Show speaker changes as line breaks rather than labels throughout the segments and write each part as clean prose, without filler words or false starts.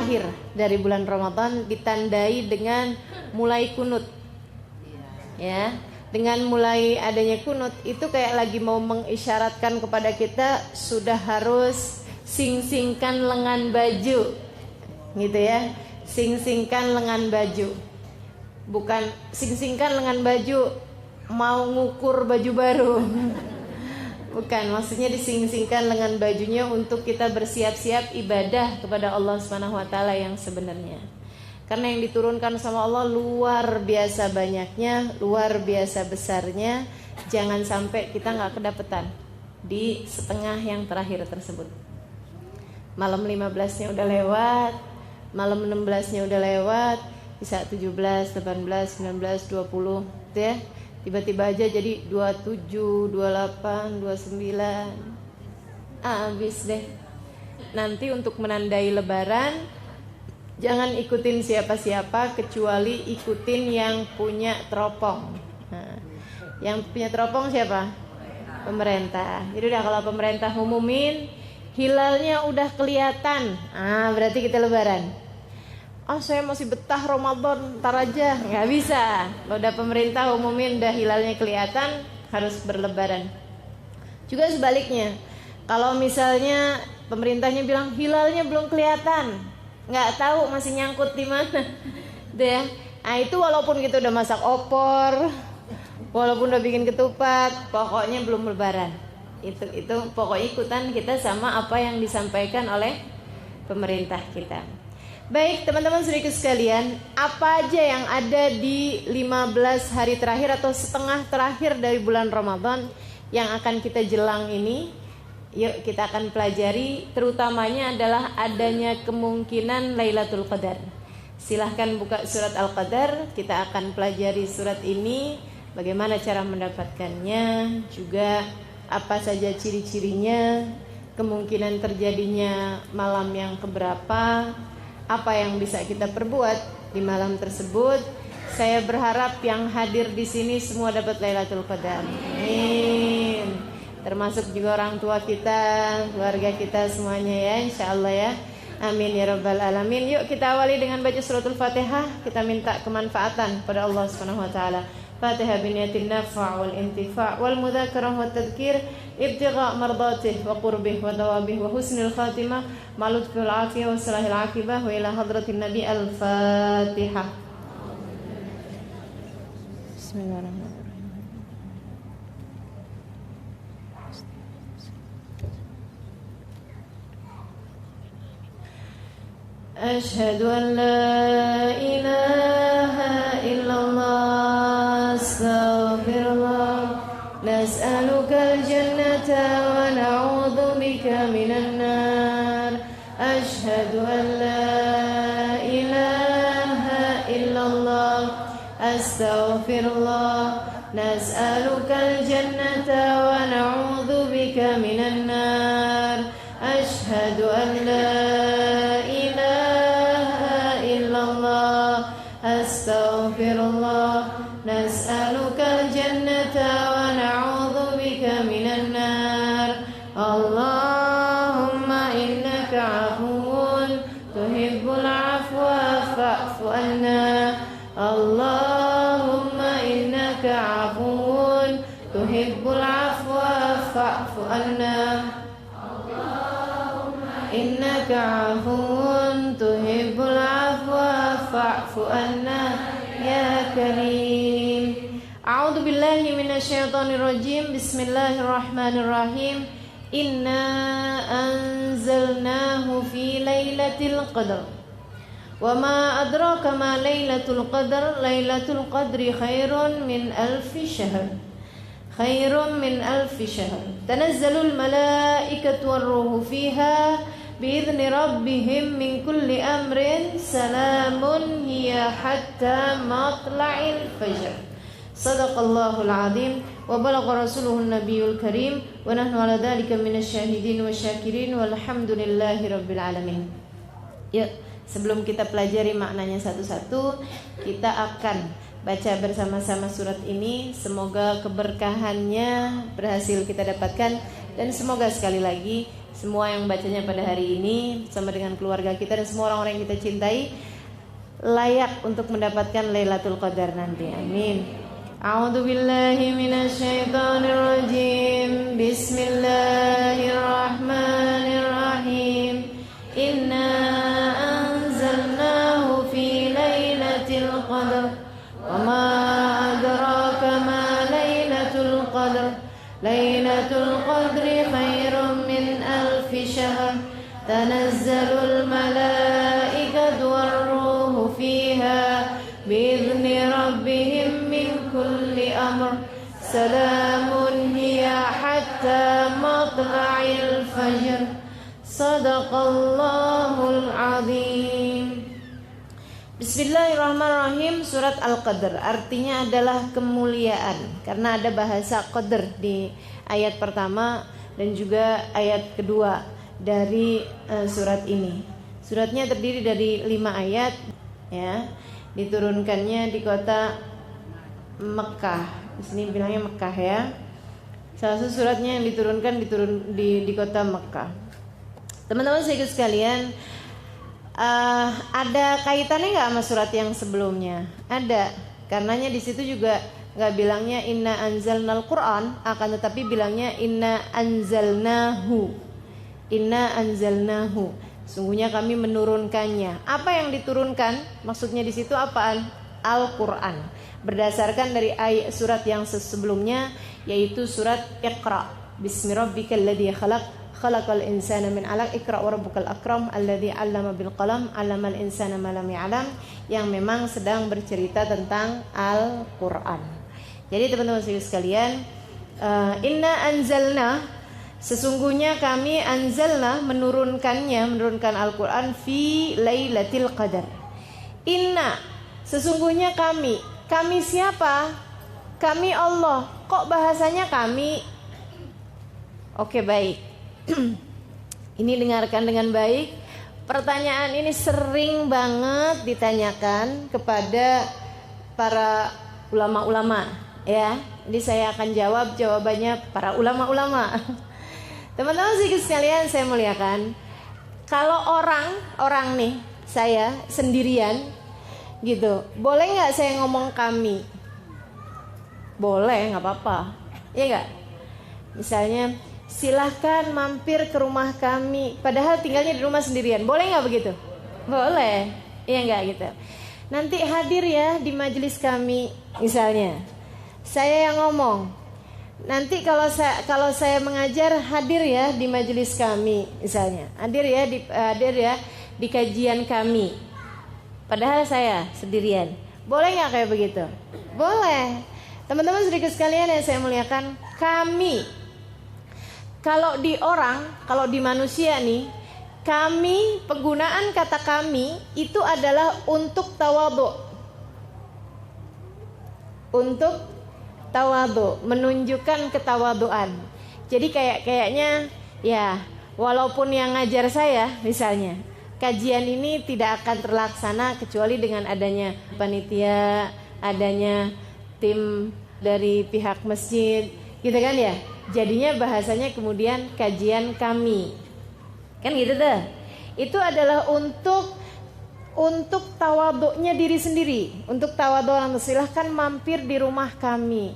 terakhir dari bulan Ramadan ditandai dengan mulai kunut. Ya, dengan mulai adanya kunut itu kayak lagi mau mengisyaratkan kepada kita sudah harus sing-singkan lengan baju. Gitu ya. Sing-singkan lengan baju. Bukan sing-singkan lengan baju mau ngukur baju baru. Bukan, maksudnya dising-singkan lengan bajunya untuk kita bersiap-siap ibadah kepada Allah Subhanahu wa taala yang sebenarnya. Karena yang diturunkan sama Allah luar biasa banyaknya, luar biasa besarnya. Jangan sampai kita enggak kedapetan di setengah yang terakhir tersebut. Malam 15-nya udah lewat, malam 16-nya udah lewat, bisa 17, 18, 19, 20, gitu ya. Tiba-tiba aja jadi 27, 28, 29. Habis deh. Nanti untuk menandai lebaran, jangan ikutin siapa-siapa kecuali ikutin yang punya teropong. Nah, yang punya teropong siapa? Pemerintah. Jadi udah kalau pemerintah umumin hilalnya udah kelihatan, berarti kita lebaran. Saya masih betah Ramadan, ntar aja. Nggak bisa. Kalau udah pemerintah umumin udah hilalnya kelihatan, harus berlebaran. Juga sebaliknya, kalau misalnya pemerintahnya bilang hilalnya belum kelihatan, nggak tahu masih nyangkut di mana, deh. Nah itu walaupun kita udah masak opor, walaupun udah bikin ketupat, pokoknya belum lebaran. Itu pokoknya ikutan kita sama apa yang disampaikan oleh pemerintah kita. Baik teman-teman saudaraku sekalian, apa aja yang ada di 15 hari terakhir atau setengah terakhir dari bulan Ramadan yang akan kita jelang ini? Yuk kita akan pelajari. Terutamanya adalah adanya kemungkinan Lailatul Qadar. Silahkan buka surat Al-Qadar. Kita akan pelajari surat ini, bagaimana cara mendapatkannya, juga apa saja ciri-cirinya, kemungkinan terjadinya malam yang keberapa, apa yang bisa kita perbuat di malam tersebut. Saya berharap yang hadir di sini semua dapat Lailatul Qadar. Amin. Termasuk juga orang tua kita, keluarga kita semuanya ya, insyaallah ya. Amin ya rabbal alamin. Yuk kita awali dengan baca suratul Fatihah. Kita minta kemanfaatan pada Allah Subhanahu wa taala. Fatihah biniyatin nafa' wal intifa' wal mudzakarah wat tadhkir ibtigha' mardatih wa qurbih wa tawabih wa husnil khatimah ma'lud fil afiyah wa salahil aqibah wa ila hadratin nabi al-Fatihah. Bismillahirrahmanirrahim. Ashhadu an la ilaha illallah astaghfirullah nas'alukal jannata wa na'udzu bika minan nar. Ashhadu an la ilaha illallah astaghfirullah nas'alukal jannata wa na'udzu bika minan nar. Ashhadu an la astaghfirullah nas'alukal jannata wa na'udzu bika minan nar. Allahumma innaka 'afuwun tuhibbul 'afwa fa'fu anna. Allahumma innaka 'afuwun tuhibbul 'afwa fa'fu anna. Innaka 'afuwun tuhibbul 'afwa fa'fu anna ya karim. A'udzu billahi minasyaitonir rajim. Bismillahirrahmanirrahim. Inna anzalnahu fi lailatul qadar. Wa ma adraka ma lailatul qadar. Lailatul qadri khairun min alfi syahr. Khairun min alfi syahr. Tanazzalul malaikatu war-ruhu fiha bi'izni rabbihim min kulli amrin salamun hiya hatta matla'il fajr. Sadaqallahul azim wa balagha rasuluhun nabiyul karim wa nahnu ala dzalika minasyahidin wa syakirin walhamdulillahi rabbil alamin. Ya, sebelum kita pelajari maknanya satu-satu, kita akan baca bersama-sama surat ini. Semoga keberkahannya berhasil kita dapatkan dan semoga sekali lagi semua yang bacanya pada hari ini sama dengan keluarga kita dan semua orang-orang yang kita cintai layak untuk mendapatkan Lailatul Qadar nanti. Amin. A'udzu billahi minasy syaithanir rajim. Bismillahirrahmanirrahim. Inna anzalnahu fi lailatul qadar. Wa ma adraka ma lailatul qadar. Lailatul qadri khairum min alfi syahr. Tanazzalul malaikatu war-ruhu fiha bi'izni rabbihim min kulli amr. Salamun hiya hatta matla'il fajr. Sadaqallahul azim. Bismillahirrahmanirrahim. Surat Al-Qadr artinya adalah kemuliaan, karena ada bahasa qadr di ayat pertama dan juga ayat kedua dari surat ini. Suratnya terdiri dari 5 ayat, ya. Diturunkannya di kota Mekah. Di sini bilangnya Mekah, ya. Salah satu suratnya yang diturunkan di kota Mekah. Teman-teman sekalian, ada kaitannya nggak sama surat yang sebelumnya? Ada, karenanya di situ juga nggak bilangnya inna anzalnal Quran, akan tetapi bilangnya inna anzalnahu. Inna anzalnahu. Sungguhnya kami menurunkannya. Apa yang diturunkan? Maksudnya di situ apaan? Al-Quran. Berdasarkan dari ayat surat yang sebelumnya, yaitu surat Iqra. Bismillahirrahmanirrahim. Khalaq khalaqal insana min 'alaq. Iqra wa rabbukal akram alladzi 'allama bil qalam 'allamal insana ma lam ya'lam, yang memang sedang bercerita tentang Al-Qur'an. Jadi teman-teman sekalian, inna anzalna, sesungguhnya kami anzalna, menurunkan Al-Qur'an fi lailatul qadar. Inna, sesungguhnya kami siapa? Kami Allah. Kok bahasanya kami? Oke, baik. Ini dengarkan dengan baik. Pertanyaan ini sering banget ditanyakan kepada para ulama-ulama, ya. Jadi saya akan jawab jawabannya para ulama-ulama. Teman-teman sekalian saya muliakan, kalau orang nih, saya sendirian gitu, boleh nggak saya ngomong kami? Boleh, nggak apa-apa, ya nggak? Misalnya, silahkan mampir ke rumah kami, padahal tinggalnya di rumah sendirian, boleh nggak begitu? Boleh, iya nggak gitu. Nanti hadir ya di majelis kami, misalnya saya yang ngomong. Nanti kalau saya mengajar, hadir ya di majelis kami, misalnya hadir ya di kajian kami, padahal saya sendirian. Boleh nggak kayak begitu? Boleh. Teman-teman sedikit sekalian yang saya muliakan, kami, kalau di manusia nih, kami, penggunaan kata kami itu adalah untuk tawadhu. Untuk tawadhu, menunjukkan ketawaduan. Jadi kayaknya ya, walaupun yang ngajar saya misalnya, kajian ini tidak akan terlaksana kecuali dengan adanya panitia, adanya tim dari pihak masjid, gitu kan ya. Jadinya bahasanya kemudian kajian kami, kan gitu deh. Itu adalah untuk tawadhu'nya diri sendiri, untuk tawadhu orang. Silahkan mampir di rumah kami.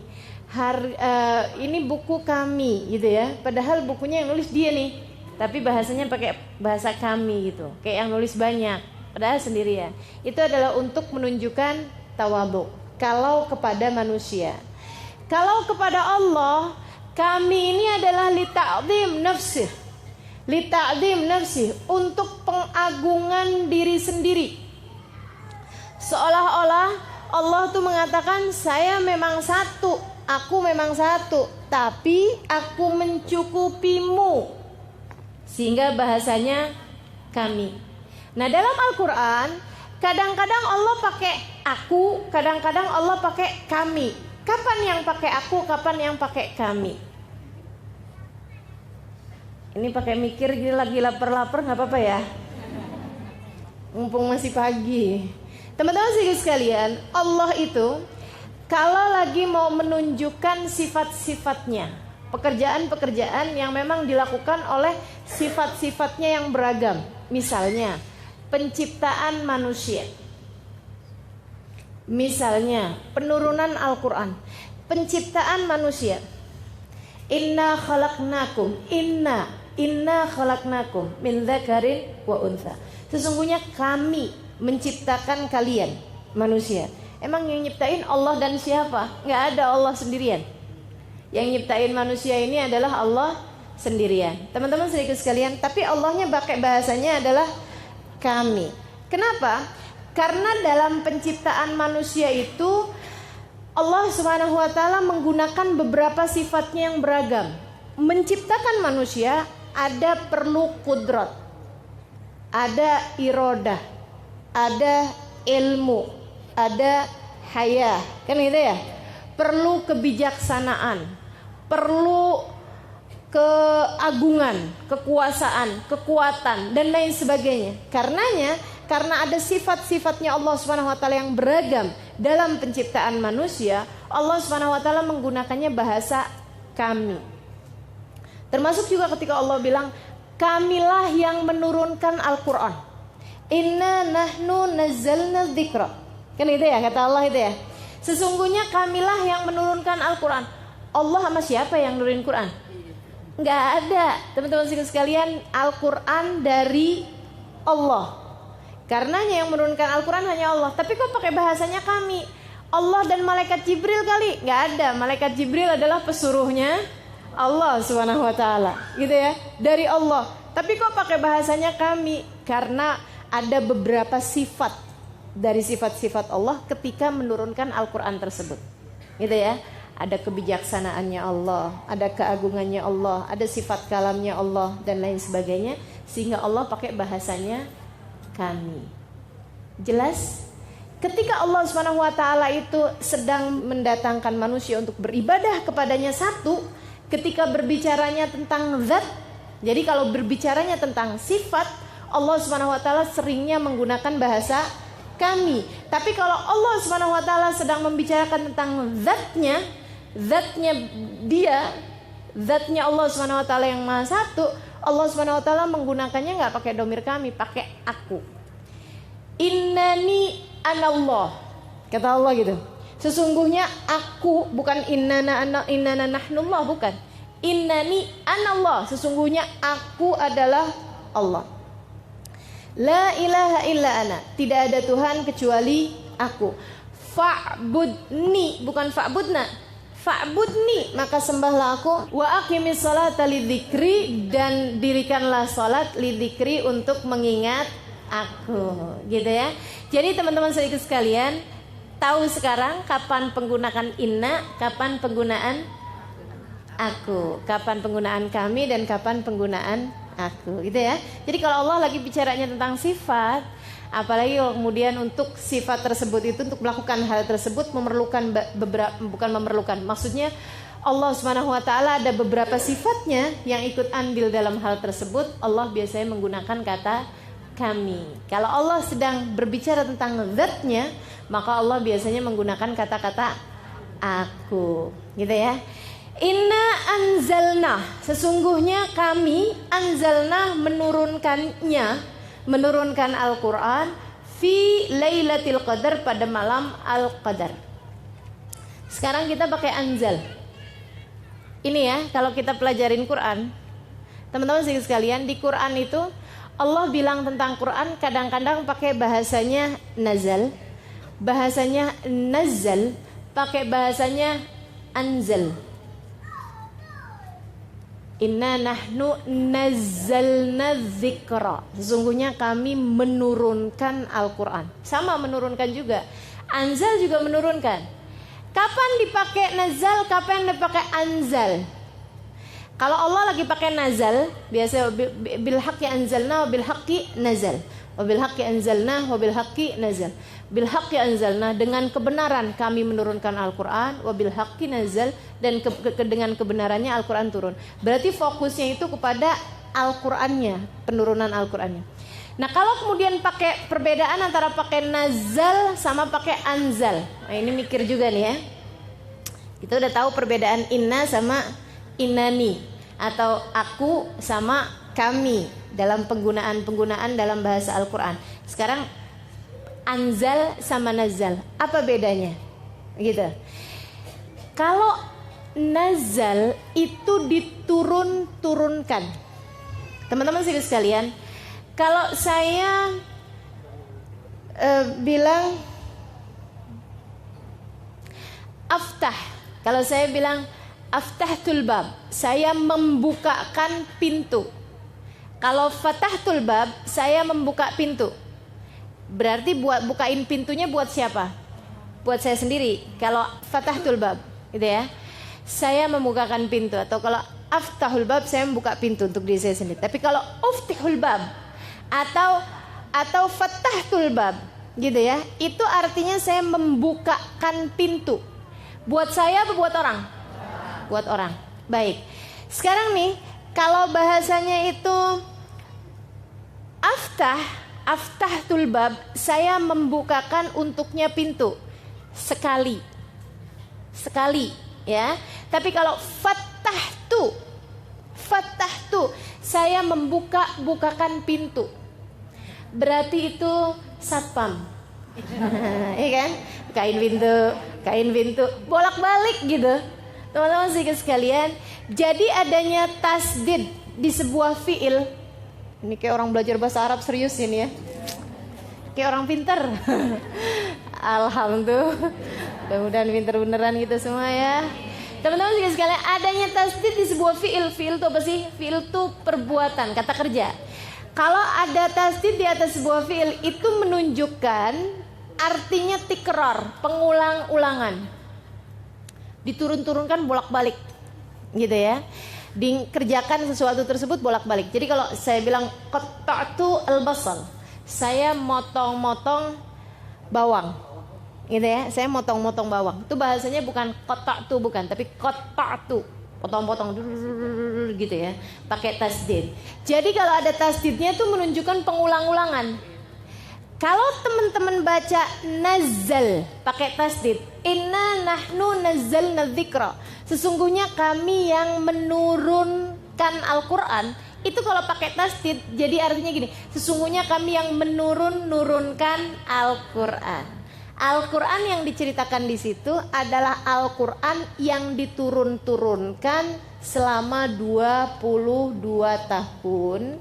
Ini buku kami, gitu ya. Padahal bukunya yang nulis dia nih, tapi bahasanya pakai bahasa kami gitu, kayak yang nulis banyak, padahal sendirian. Itu adalah untuk menunjukkan tawadhu. Kalau kepada manusia, kalau kepada Allah, kami ini adalah lita'zim nafsi, untuk pengagungan diri sendiri. Seolah-olah Allah tuh mengatakan, saya memang satu, aku memang satu, tapi aku mencukupimu. Sehingga bahasanya kami. Nah, dalam Al-Quran, kadang-kadang Allah pakai aku, kadang-kadang Allah pakai kami. Kapan yang pakai aku, kapan yang pakai kami? Ini pakai mikir, lagi lapar-lapar, nggak apa-apa ya, mumpung masih pagi. Teman-teman sekalian, Allah itu kalau lagi mau menunjukkan sifat-sifatnya, pekerjaan-pekerjaan yang memang dilakukan oleh sifat-sifatnya yang beragam. Misalnya penciptaan manusia, misalnya penurunan Al-Quran, penciptaan manusia. Inna khalaqnakum min dzakarin wa untha. Sesungguhnya kami menciptakan kalian manusia. Emang yang nyiptain Allah dan siapa? Nggak ada Allah sendirian. Yang nyiptain manusia ini adalah Allah sendirian. Teman-teman sedikit sekalian, tapi Allahnya pakai bahasanya adalah kami. Kenapa? Karena dalam penciptaan manusia itu Allah Subhanahu wa taala menggunakan beberapa sifatnya yang beragam. Menciptakan manusia ada perlu kudrat, ada irodah, ada ilmu, ada haya, kan gitu ya? Perlu kebijaksanaan, perlu keagungan, kekuasaan, kekuatan dan lain sebagainya. Karena ada sifat-sifatnya Allah Subhanahu wa taala yang beragam dalam penciptaan manusia, Allah Subhanahu wa taala menggunakannya bahasa kami. Termasuk juga ketika Allah bilang, kamilah yang menurunkan Al-Quran. Inna nahnu nazzalna dzikra. Kan itu ya kata Allah itu ya. Sesungguhnya kamilah yang menurunkan Al-Quran. Allah sama siapa yang nurunin Quran? Nggak ada. Teman-teman sekalian, Al-Quran dari Allah. Karenanya yang menurunkan Al-Quran hanya Allah. Tapi kok pakai bahasanya kami? Allah dan malaikat Jibril kali? Nggak ada. Malaikat Jibril adalah pesuruhnya Allah Subhanahu wa taala. Gitu ya. Dari Allah. Tapi kok pakai bahasanya kami? Karena ada beberapa sifat dari sifat-sifat Allah ketika menurunkan Al-Quran tersebut. Gitu ya. Ada kebijaksanaannya Allah, ada keagungannya Allah, ada sifat kalamnya Allah dan lain sebagainya. Sehingga Allah pakai bahasanya kami. Jelas? Ketika Allah Subhanahu wa taala itu sedang mendatangkan manusia untuk beribadah kepadanya satu, ketika berbicaranya tentang zat, jadi kalau berbicaranya tentang sifat, Allah Subhanahu wa taala seringnya menggunakan bahasa kami. Tapi kalau Allah Subhanahu wa taala sedang membicarakan tentang zatnya dia, zatnya Allah Subhanahu wa taala yang maha satu, Allah Subhanahu wa taala menggunakannya enggak pakai domir kami, pakai aku. Innani anallah. Kata Allah gitu. Sesungguhnya aku, bukan innana nahnullah, bukan. Innani anallah. Sesungguhnya aku adalah Allah. La ilaha illa ana. Tidak ada Tuhan kecuali aku. Fa'budni, bukan fa'budna. Fa'budni, maka sembahlah aku. Wa aqimis salata lidzikri, dan dirikanlah salat lidzikri, untuk mengingat aku. Gitu ya. Jadi teman-teman sedikit sekalian, tahu sekarang kapan penggunaan inna, kapan penggunaan aku, kapan penggunaan kami, dan kapan penggunaan aku, gitu ya. Jadi kalau Allah lagi bicaranya tentang sifat, apalagi kemudian untuk sifat tersebut itu, untuk melakukan hal tersebut memerlukan maksudnya Allah Subhanahu wa taala ada beberapa sifatnya yang ikut andil dalam hal tersebut. Allah biasanya menggunakan kata kami. Kalau Allah sedang berbicara tentang zatnya, maka Allah biasanya menggunakan kata-kata aku, gitu ya. Inna anzalna, sesungguhnya kami, anzalna menurunkan Al-Quran fi lailatul qadar, pada malam Al-Qadar. Sekarang kita pakai anzal. Ini ya, kalau kita pelajarin Quran, teman-teman sekalian, di Quran itu Allah bilang tentang Quran kadang-kadang pakai bahasanya nazal, bahasanya nazal, pakai bahasanya anzal. Inna nahnu nazzalna dzikra. Sesungguhnya kami menurunkan Al-Quran. Sama menurunkan juga. Anzal juga menurunkan. Kapan dipakai nazal, kapan dipakai anzal? Kalau Allah lagi pakai nazal, biasa bil haqqi anzalna wa bil haqqi nazal. Wa bil haqqi anzalna wa bil haqqi nazal. Bil haqqi anzalna, dengan kebenaran kami menurunkan Al-Quran, wa bil haqqi nazal, dan dengan kebenarannya Al-Quran turun. Berarti fokusnya itu kepada Al-Qurannya, penurunan Al-Qurannya. Nah, kalau kemudian pakai perbedaan antara pakai nazal sama pakai anzal. Nah, ini mikir juga nih ya. Kita udah tahu perbedaan inna sama innani, atau aku sama kami dalam penggunaan dalam bahasa Al-Quran. Sekarang anzal sama nazal, apa bedanya? Gitu. Kalau nazal itu diturunkan. Teman-teman sekalian, kalau saya bilang aftah, kalau saya bilang aftahtul bab, saya membukakan pintu. Kalau fatahtul bab, saya membuka pintu. Berarti bukain pintunya buat siapa? Buat saya sendiri. Kalau fatahtul bab, gitu ya, saya membukakan pintu. Atau kalau aftahul bab, saya membuka pintu untuk diri saya sendiri. Tapi kalau uftihul bab atau fatahtul bab, gitu ya, itu artinya saya membukakan pintu. Buat saya apa buat orang? Buat orang. Baik. Sekarang nih, kalau bahasanya itu aftahtul bab, saya membukakan untuknya pintu sekali, ya. Tapi kalau fatahtu, saya bukakan pintu. Berarti itu satpam, iya kan? Kain pintu, bolak-balik gitu. Teman-teman sekalian, jadi adanya tasdid di sebuah fiil. Ini kayak orang belajar bahasa Arab serius ini ya. Kayak orang pinter. Alhamdulillah. Mudah-mudahan pinter beneran gitu semua ya. Teman-teman sekalian, adanya tasdid di sebuah fiil. Fiil itu apa sih? Fiil itu perbuatan, kata kerja. Kalau ada tasdid di atas sebuah fiil, itu menunjukkan artinya tikrar, pengulang-ulangan. Diturun-turunkan bolak-balik, gitu ya. Dikerjakan sesuatu tersebut bolak-balik. Jadi kalau saya bilang qatta'tu al-basal, saya motong-motong bawang, gitu ya. Saya motong-motong bawang. Itu bahasanya bukan qatta'tu, bukan, tapi qatta'tu, potong-potong gitu ya, pakai tasdid. Jadi kalau ada tasdidnya itu menunjukkan pengulang-ulangan. Kalau teman-teman baca nazal pakai tasdid, inna nahnu nazzalna dzikra, sesungguhnya kami yang menurunkan Al-Quran, itu kalau pakai tasdid jadi artinya gini, sesungguhnya kami yang menurunkan Al-Quran. Al-Quran yang diceritakan di situ adalah Al-Quran yang diturunkan selama 22 tahun,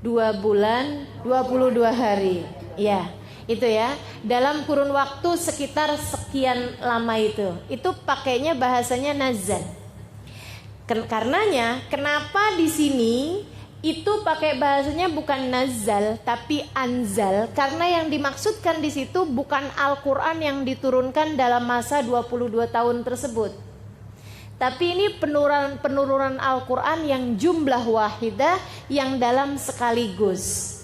2 bulan, 22 hari. Ya, itu ya. Dalam kurun waktu sekitar sekian lama itu. Itu pakainya bahasanya nazal. Karenanya, kenapa di sini itu pakai bahasanya bukan nazal tapi anzal, karena yang dimaksudkan di situ bukan Al-Qur'an yang diturunkan dalam masa 22 tahun tersebut. Tapi ini penurunan Al-Qur'an yang jumlah wahidah, yang dalam sekaligus.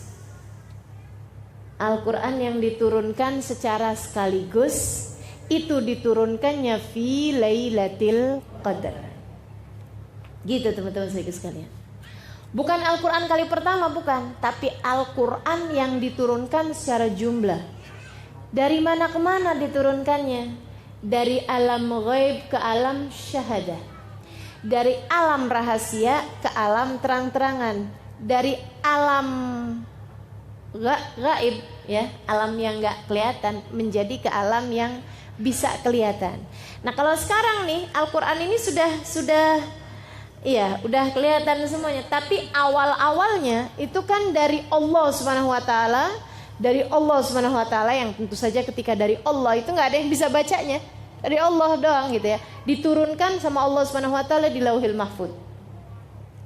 Al-Qur'an yang diturunkan secara sekaligus, itu diturunkannya fi Lailatul Qadar. Gitu teman-teman sekalian. Bukan Al-Quran kali pertama, bukan. Tapi Al-Quran yang diturunkan secara jumlah. Dari mana ke mana diturunkannya? Dari alam ghaib ke alam syahadah. Dari alam rahasia ke alam terang-terangan. Dari alam gaib, ya, alam yang gak kelihatan, menjadi ke alam yang bisa kelihatan. Nah kalau sekarang nih Al-Quran ini sudah iya, udah kelihatan semuanya. Tapi awal-awalnya itu kan dari Allah Subhanahu wa taala, dari Allah Subhanahu wa taala, yang tentu saja ketika dari Allah itu enggak ada yang bisa bacanya. Dari Allah doang gitu ya. Diturunkan sama Allah Subhanahu wa taala di Lauhil Mahfuz.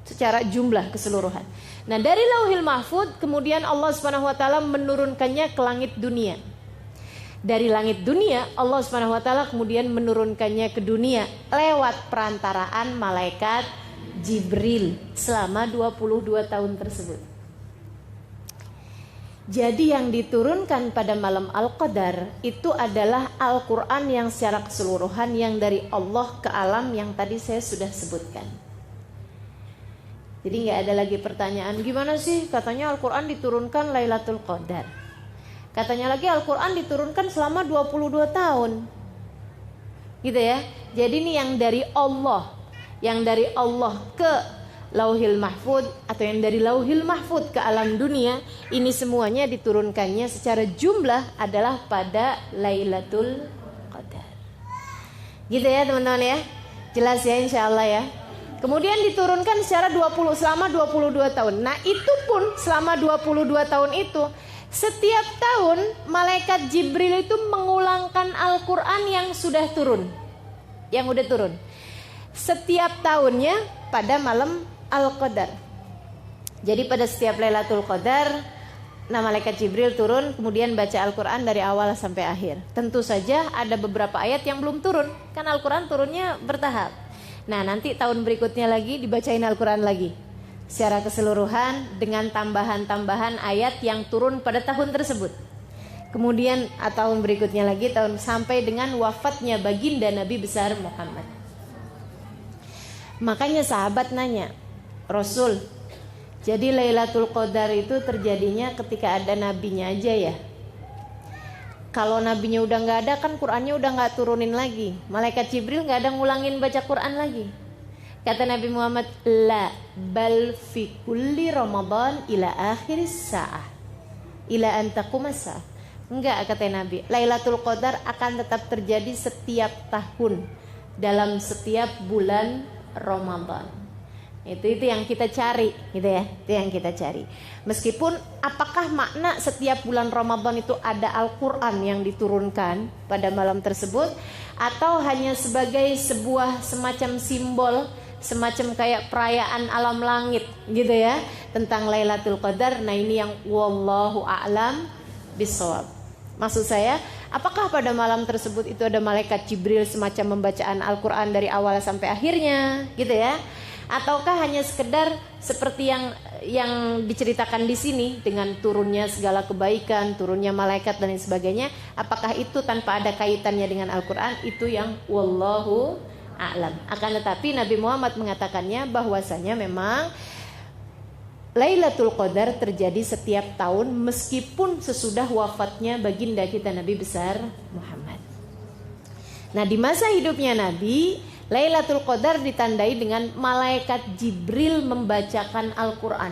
Secara jumlah keseluruhan. Nah, dari Lauhil Mahfuz kemudian Allah Subhanahu wa taala menurunkannya ke langit dunia. Dari langit dunia Allah Subhanahu wa taala kemudian menurunkannya ke dunia lewat perantaraan malaikat Jibril selama 22 tahun tersebut. Jadi yang diturunkan pada malam Al-Qadar itu adalah Al-Quran yang secara keseluruhan, yang dari Allah ke alam yang tadi saya sudah sebutkan. Jadi gak ada lagi pertanyaan, gimana sih katanya Al-Quran diturunkan Lailatul Qadar. Katanya lagi Al-Quran diturunkan selama 22 tahun. Gitu ya. Jadi ini yang dari Allah, yang dari Allah ke Lauhil Mahfud atau yang dari Lauhil Mahfud ke alam dunia, ini semuanya diturunkannya secara jumlah adalah pada Lailatul Qadar. Gitu ya teman-teman ya. Jelas ya insyaallah ya. Kemudian diturunkan secara selama 22 tahun. Nah, itu pun selama 22 tahun itu setiap tahun malaikat Jibril itu mengulangkan Al-Qur'an yang sudah turun. Yang udah turun. Setiap tahunnya pada malam Al-Qadar. Jadi pada setiap Lailatul Qadar, nah malaikat Jibril turun kemudian baca Al-Quran dari awal sampai akhir. Tentu saja ada beberapa ayat yang belum turun, kan Al-Quran turunnya bertahap. Nah nanti tahun berikutnya lagi dibacain Al-Quran lagi secara keseluruhan dengan tambahan-tambahan ayat yang turun pada tahun tersebut. Kemudian tahun berikutnya lagi sampai dengan wafatnya baginda Nabi besar Muhammad. Makanya sahabat nanya, Rasul, jadi Lailatul Qadar itu terjadinya ketika ada nabinya aja ya? Kalau nabinya udah nggak ada kan Qur'annya udah nggak turunin lagi. Malaikat Jibril nggak ada ngulangin baca Qur'an lagi. Kata Nabi Muhammad, la bal fi kulli Ramadan ila akhir sa'ah ila an taqumas sa'ah. Enggak, kata Nabi, Lailatul Qadar akan tetap terjadi setiap tahun dalam setiap bulan Ramadan. Itu yang kita cari gitu ya. Itu yang kita cari. Meskipun apakah makna setiap bulan Ramadan itu ada Al-Qur'an yang diturunkan pada malam tersebut, atau hanya sebagai sebuah semacam simbol, semacam kayak perayaan alam langit gitu ya tentang Lailatul Qadar. Nah ini yang wallahu a'lam bishawab. Maksud saya, apakah pada malam tersebut itu ada malaikat Jibril semacam pembacaan Al-Qur'an dari awal sampai akhirnya gitu ya? Ataukah hanya sekedar seperti yang diceritakan di sini dengan turunnya segala kebaikan, turunnya malaikat dan lain sebagainya? Apakah itu tanpa ada kaitannya dengan Al-Qur'an? Itu yang wallahu a'lam. Akan tetapi Nabi Muhammad mengatakannya bahwasanya memang Lailatul Qadar terjadi setiap tahun meskipun sesudah wafatnya baginda kita Nabi besar Muhammad. Nah, di masa hidupnya Nabi, Lailatul Qadar ditandai dengan malaikat Jibril membacakan Al-Qur'an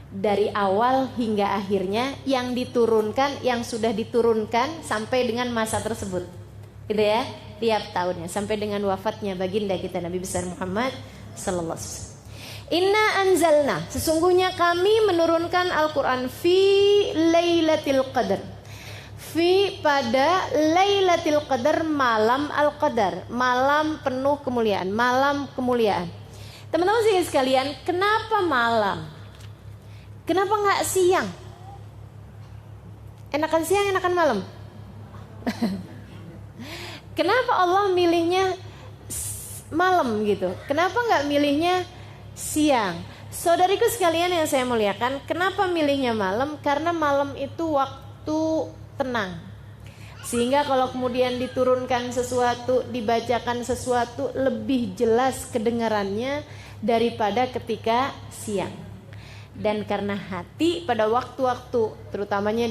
dari awal hingga akhirnya, yang diturunkan, yang sudah diturunkan sampai dengan masa tersebut. Gitu ya, tiap tahunnya sampai dengan wafatnya baginda kita Nabi besar Muhammad sallallahu alaihi wasallam. Inna anzalna, sesungguhnya kami menurunkan Al-Quran fi Lailatul Qadar, fi pada Lailatul Qadar, malam Al-Qadar, malam penuh kemuliaan, malam kemuliaan. Teman-teman sekalian, kenapa malam? Kenapa nggak siang? Enakan siang, enakan malam? Kenapa Allah milihnya malam gitu? Kenapa nggak milihnya siang? Saudariku sekalian yang saya muliakan, kenapa milihnya malam? Karena malam itu waktu tenang, sehingga kalau kemudian diturunkan sesuatu, dibacakan sesuatu, lebih jelas kedengarannya daripada ketika siang. Dan karena hati pada waktu-waktu, terutamanya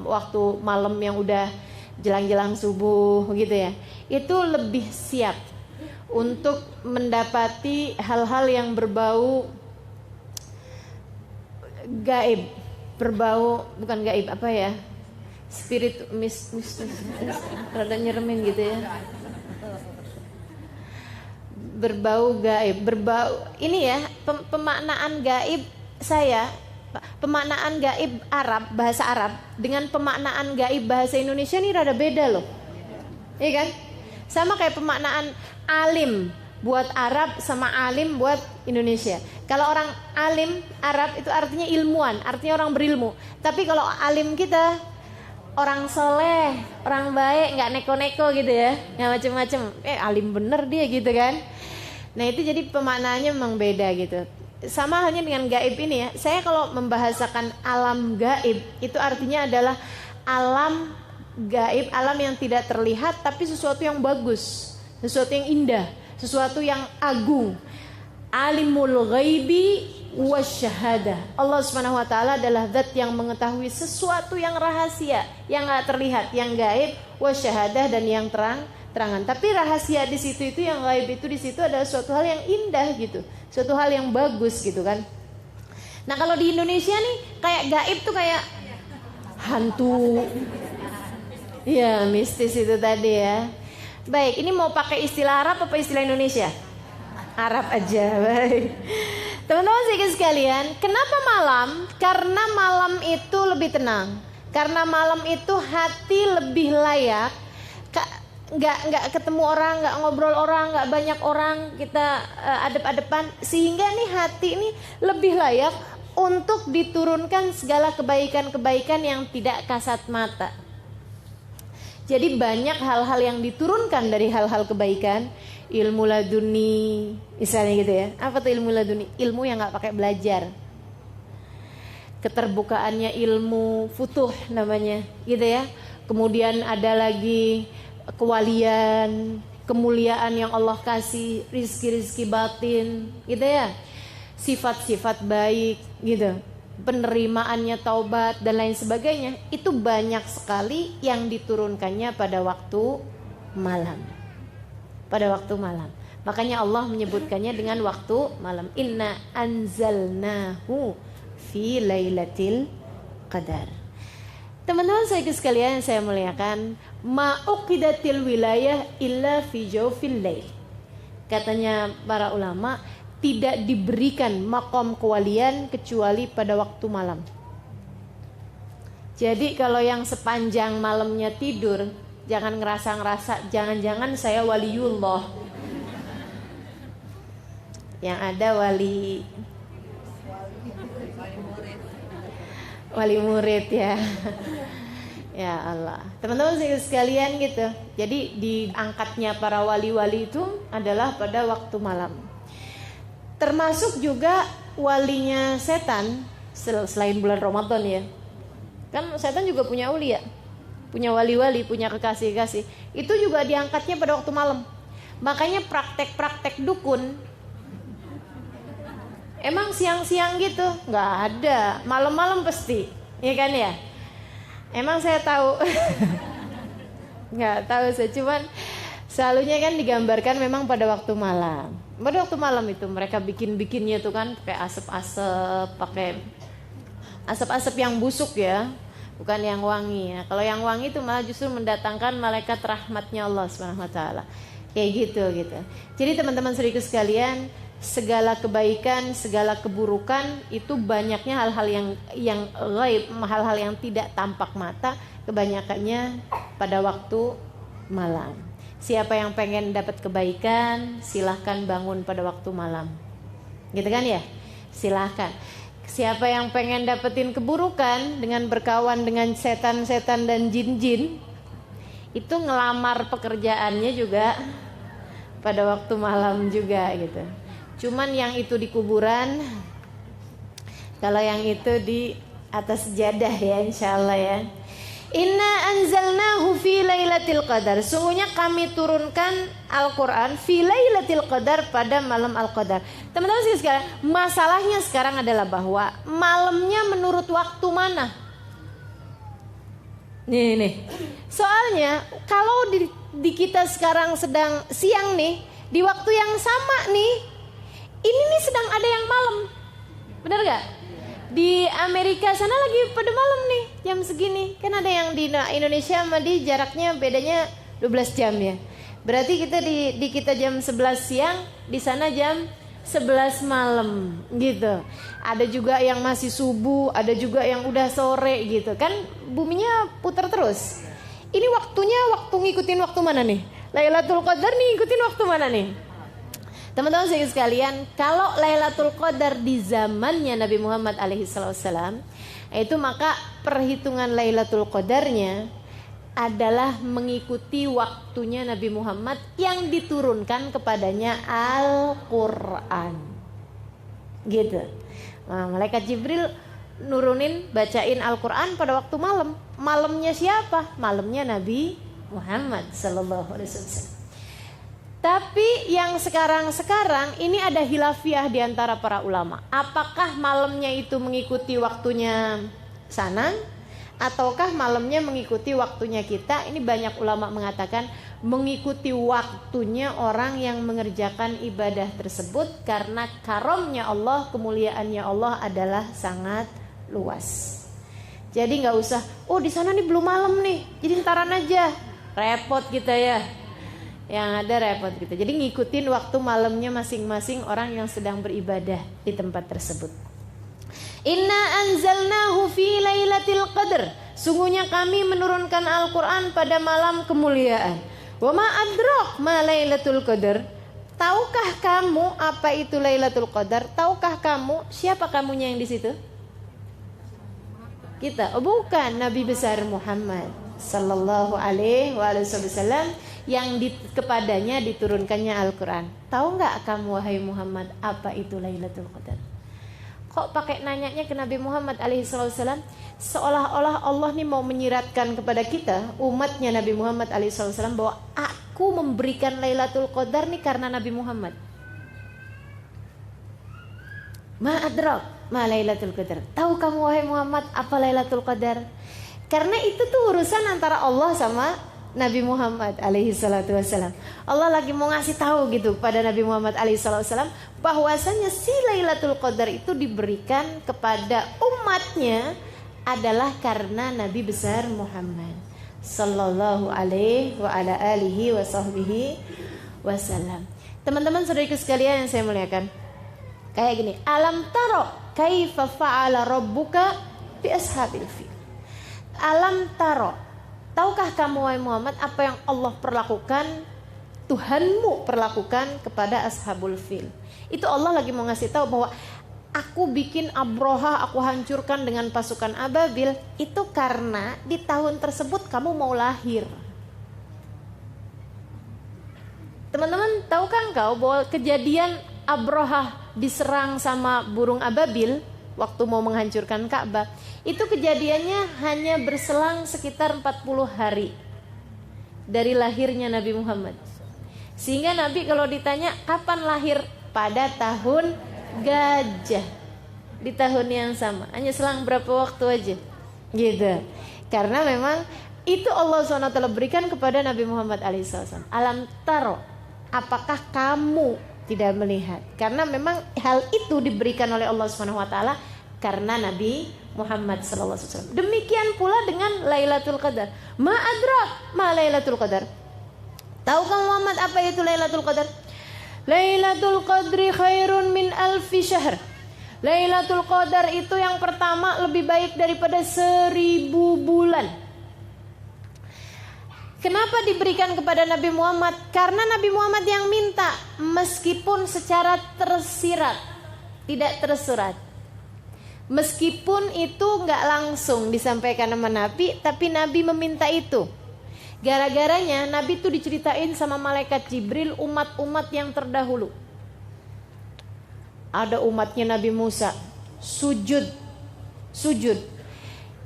waktu malam yang udah jelang-jelang subuh gitu ya, itu lebih siap untuk mendapati hal-hal yang berbau gaib, berbau bukan gaib, apa ya, spirit rada nyeremin gitu ya, berbau gaib, berbau ini ya, pemaknaan gaib saya, pemaknaan gaib Arab, bahasa Arab dengan pemaknaan gaib bahasa Indonesia ini rada beda loh, iya kan? Sama kayak pemaknaan alim buat Arab sama alim buat Indonesia. Kalau orang alim Arab itu artinya ilmuwan, artinya orang berilmu. Tapi kalau alim kita orang soleh, orang baik, nggak neko-neko gitu ya, nggak macem-macem. Alim bener dia gitu kan. Nah itu jadi pemaknaannya memang beda gitu. Sama halnya dengan gaib ini ya. Saya kalau membahasakan alam gaib itu artinya adalah alam gaib, alam yang tidak terlihat tapi sesuatu yang bagus, sesuatu yang indah, sesuatu yang agung. Alimul ghaibi wasyahadah. Allah Subhanahu wa taala adalah zat yang mengetahui sesuatu yang rahasia, yang enggak terlihat, yang gaib, wasyahadah, dan yang terangan. Tapi rahasia di situ itu, yang gaib itu di situ adalah suatu hal yang indah gitu, suatu hal yang bagus gitu kan. Nah kalau di Indonesia nih kayak gaib tuh kayak hantu, ya mistis itu tadi ya. Baik, ini mau pakai istilah Arab apa istilah Indonesia? Arab aja, baik. Teman-teman sekalian, kenapa malam? Karena malam itu lebih tenang. Karena malam itu hati lebih layak. Nggak ketemu orang, nggak ngobrol orang, nggak banyak orang, kita adep-adepan, sehingga nih hati ini lebih layak untuk diturunkan segala kebaikan-kebaikan yang tidak kasat mata. Jadi banyak hal-hal yang diturunkan dari hal-hal kebaikan, ilmu laduni, misalnya gitu ya. Apa tuh ilmu laduni? Ilmu yang nggak pakai belajar. Keterbukaannya ilmu futuh namanya, gitu ya. Kemudian ada lagi kewalian, kemuliaan yang Allah kasih, rizki-rizki batin, gitu ya. Sifat-sifat baik, gitu. Penerimaannya taubat dan lain sebagainya. Itu banyak sekali yang diturunkannya pada waktu malam. Pada waktu malam. Makanya Allah menyebutkannya dengan waktu malam. Inna anzalnahu fi lailatul qadar. Teman-teman saya sekalian yang saya muliakan, ma'uqidatil wilayah illa fi jawfil lail. Katanya para ulama, tidak diberikan makom kewalian kecuali pada waktu malam. Jadi kalau yang sepanjang malamnya tidur, jangan ngerasa jangan-jangan saya waliullah. Yang ada wali murid ya. Ya Allah. Teman-teman sekalian gitu. Jadi diangkatnya para wali-wali itu adalah pada waktu malam. Termasuk juga walinya setan selain bulan Ramadan ya. Kan setan juga punya aulia, punya wali-wali, punya kekasih-kekasih. Itu juga diangkatnya pada waktu malam. Makanya praktek-praktek dukun emang siang-siang gitu? Nggak ada, malam-malam pasti, ya kan ya? Emang saya tahu. Nggak tahu saya, cuman selalunya kan digambarkan memang pada waktu malam. Pada waktu malam itu mereka bikinnya tuh kan pakai asap-asap yang busuk ya, bukan yang wangi ya. Kalau yang wangi itu malah justru mendatangkan malaikat rahmatnya Allah Subhanahu wa taala. Kayak gitu. Jadi teman-teman saudaraku sekalian, segala kebaikan, segala keburukan itu banyaknya hal-hal yang gaib, hal-hal yang tidak tampak mata, kebanyakannya pada waktu malam. Siapa yang pengen dapat kebaikan, silahkan bangun pada waktu malam. Gitu kan ya? Silahkan. Siapa yang pengen dapetin keburukan dengan berkawan dengan setan-setan dan jin-jin, itu ngelamar pekerjaannya juga pada waktu malam juga gitu. Cuman yang itu di kuburan, kalau yang itu di atas sejadah ya, insyaallah ya. Inna anzalnahu fi lailatul qadar. Sungguhnya kami turunkan Al-Quran fi lailatul qadar, pada malam Al-Qadar. Teman-teman sekalian, masalahnya sekarang adalah bahwa malamnya menurut waktu mana? Nih. Soalnya kalau di kita sekarang sedang siang nih, di waktu yang sama nih, ini nih sedang ada yang malam. Benar gak? Di Amerika sana lagi pada malam nih, jam segini. Kan ada yang di Indonesia sama di jaraknya bedanya 12 jam ya. Berarti kita di kita jam 11 siang, di sana jam 11 malam gitu. Ada juga yang masih subuh, ada juga yang udah sore gitu. Kan buminya putar terus. Ini waktunya ngikutin waktu mana nih? Lailatul Qadar nih ngikutin waktu mana nih? Teman-teman sekalian, kalau Lailatul Qadar di zamannya Nabi Muhammad alaihissalam, itu maka perhitungan Lailatul Qadarnya adalah mengikuti waktunya Nabi Muhammad yang diturunkan kepadanya Al-Quran. Gitu. Nah, malaikat Jibril nurunin bacain Al-Quran pada waktu malam. Malamnya siapa? Malamnya Nabi Muhammad sallallahu alaihi wasallam. Tapi yang sekarang ini ada hilafiah di antara para ulama. Apakah malamnya itu mengikuti waktunya sana, ataukah malamnya mengikuti waktunya kita? Ini banyak ulama mengatakan mengikuti waktunya orang yang mengerjakan ibadah tersebut, karena karomnya Allah, kemuliaannya Allah adalah sangat luas. Jadi nggak usah, oh di sana nih belum malam nih, jadi ntaran aja, repot kita ya. Yang ada repot kita. Jadi ngikutin waktu malamnya masing-masing orang yang sedang beribadah di tempat tersebut. Inna anzalnahu fi lailatul qadr. Sungguhnya kami menurunkan Al-Quran pada malam kemuliaan. Wa ma adrak ma lailatul qadr. Tahukah kamu apa itu Lailatul Qadar? Tahukah kamu siapa kamunya yang di situ? Kita. Oh bukan, Nabi besar Muhammad sallallahu alaihi wasallam yang kepadanya diturunkannya Al-Quran. Tahu nggak kamu wahai Muhammad apa itu Lailatul Qadar? Kok pakai nanyanya ke Nabi Muhammad alaihi wasallam? Seolah-olah Allah nih mau menyiratkan kepada kita umatnya Nabi Muhammad alaihi wasallam bahwa aku memberikan Lailatul Qadar nih karena Nabi Muhammad. Ma adrak ma Lailatul Qadar. Tahu kamu wahai Muhammad apa Lailatul Qadar? Karena itu tuh urusan antara Allah sama Nabi Muhammad alaihi salatu wasallam. Allah lagi mau ngasih tahu gitu pada Nabi Muhammad alaihi salatu wasallam bahwasanya si Lailatul Qadar itu diberikan kepada umatnya adalah karena Nabi besar Muhammad sallallahu alaihi wa ala alihi wa sahbihi wasallam. Teman-teman saudariku sekalian yang saya muliakan, kayak gini, alam taro kaifa fa'ala rabbuka bi ashabil fil. Alam taro, tahukah kamu wahai Muhammad apa yang Allah perlakukan, Tuhanmu perlakukan kepada ashabul fil? Itu Allah lagi mau ngasih tahu bahwa aku bikin Abroha, aku hancurkan dengan pasukan ababil, itu karena di tahun tersebut kamu mau lahir. Teman-teman, tahukah engkau bahwa kejadian Abroha diserang sama burung ababil waktu mau menghancurkan Ka'bah, itu kejadiannya hanya berselang sekitar 40 hari dari lahirnya Nabi Muhammad. Sehingga Nabi kalau ditanya kapan lahir, pada tahun gajah, di tahun yang sama, hanya selang berapa waktu aja gitu. Karena memang itu Allah SWT berikan kepada Nabi Muhammad SAW. Alam taro, apakah kamu tidak melihat? Karena memang hal itu diberikan oleh Allah SWT karena Nabi Muhammad SAW. Demikian pula dengan Lailatul Qadar. Ma adrak ma Lailatul Qadar. Tahukah Muhammad apa itu Lailatul Qadar? Lailatul Qadri khairun min alfi syahr. Lailatul Qadar itu yang pertama lebih baik daripada 1000 bulan. Kenapa diberikan kepada Nabi Muhammad? Karena Nabi Muhammad yang minta, meskipun secara tersirat, tidak tersurat. Meskipun itu nggak langsung disampaikan sama Nabi, tapi Nabi meminta itu. Gara-garanya Nabi itu diceritain sama malaikat Jibril umat-umat yang terdahulu. Ada umatnya Nabi Musa sujud.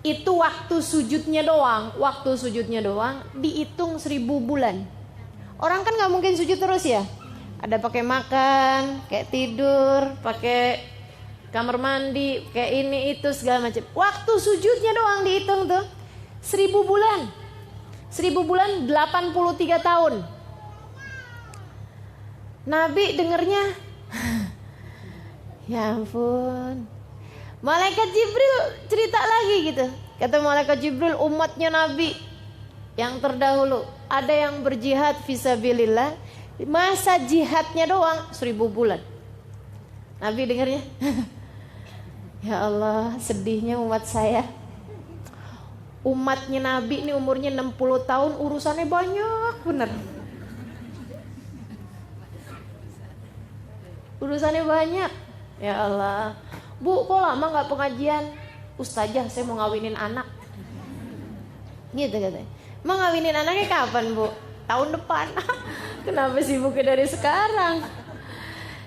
Itu waktu sujudnya doang dihitung 1000 bulan. Orang kan nggak mungkin sujud terus ya. Ada pakai makan, kayak tidur, pakai kamar mandi, kayak ini itu segala macam. Waktu sujudnya doang dihitung tuh 1000 bulan. 1000 bulan 83 tahun. Nabi dengernya ya ampun. Malaikat Jibril cerita lagi gitu. Kata malaikat Jibril, umatnya Nabi yang terdahulu ada yang berjihad fisabilillah, masa jihadnya doang 1000 bulan. Nabi dengernya ya Allah, sedihnya umat saya. Umatnya Nabi ini umurnya 60 tahun, urusannya banyak bener. Urusannya banyak. Ya Allah. Bu, kok lama gak pengajian? Ustazah, saya mau ngawinin anak. Gitu katanya. Mau ngawinin anaknya kapan, Bu? Tahun depan. Kenapa sibuknya dari sekarang?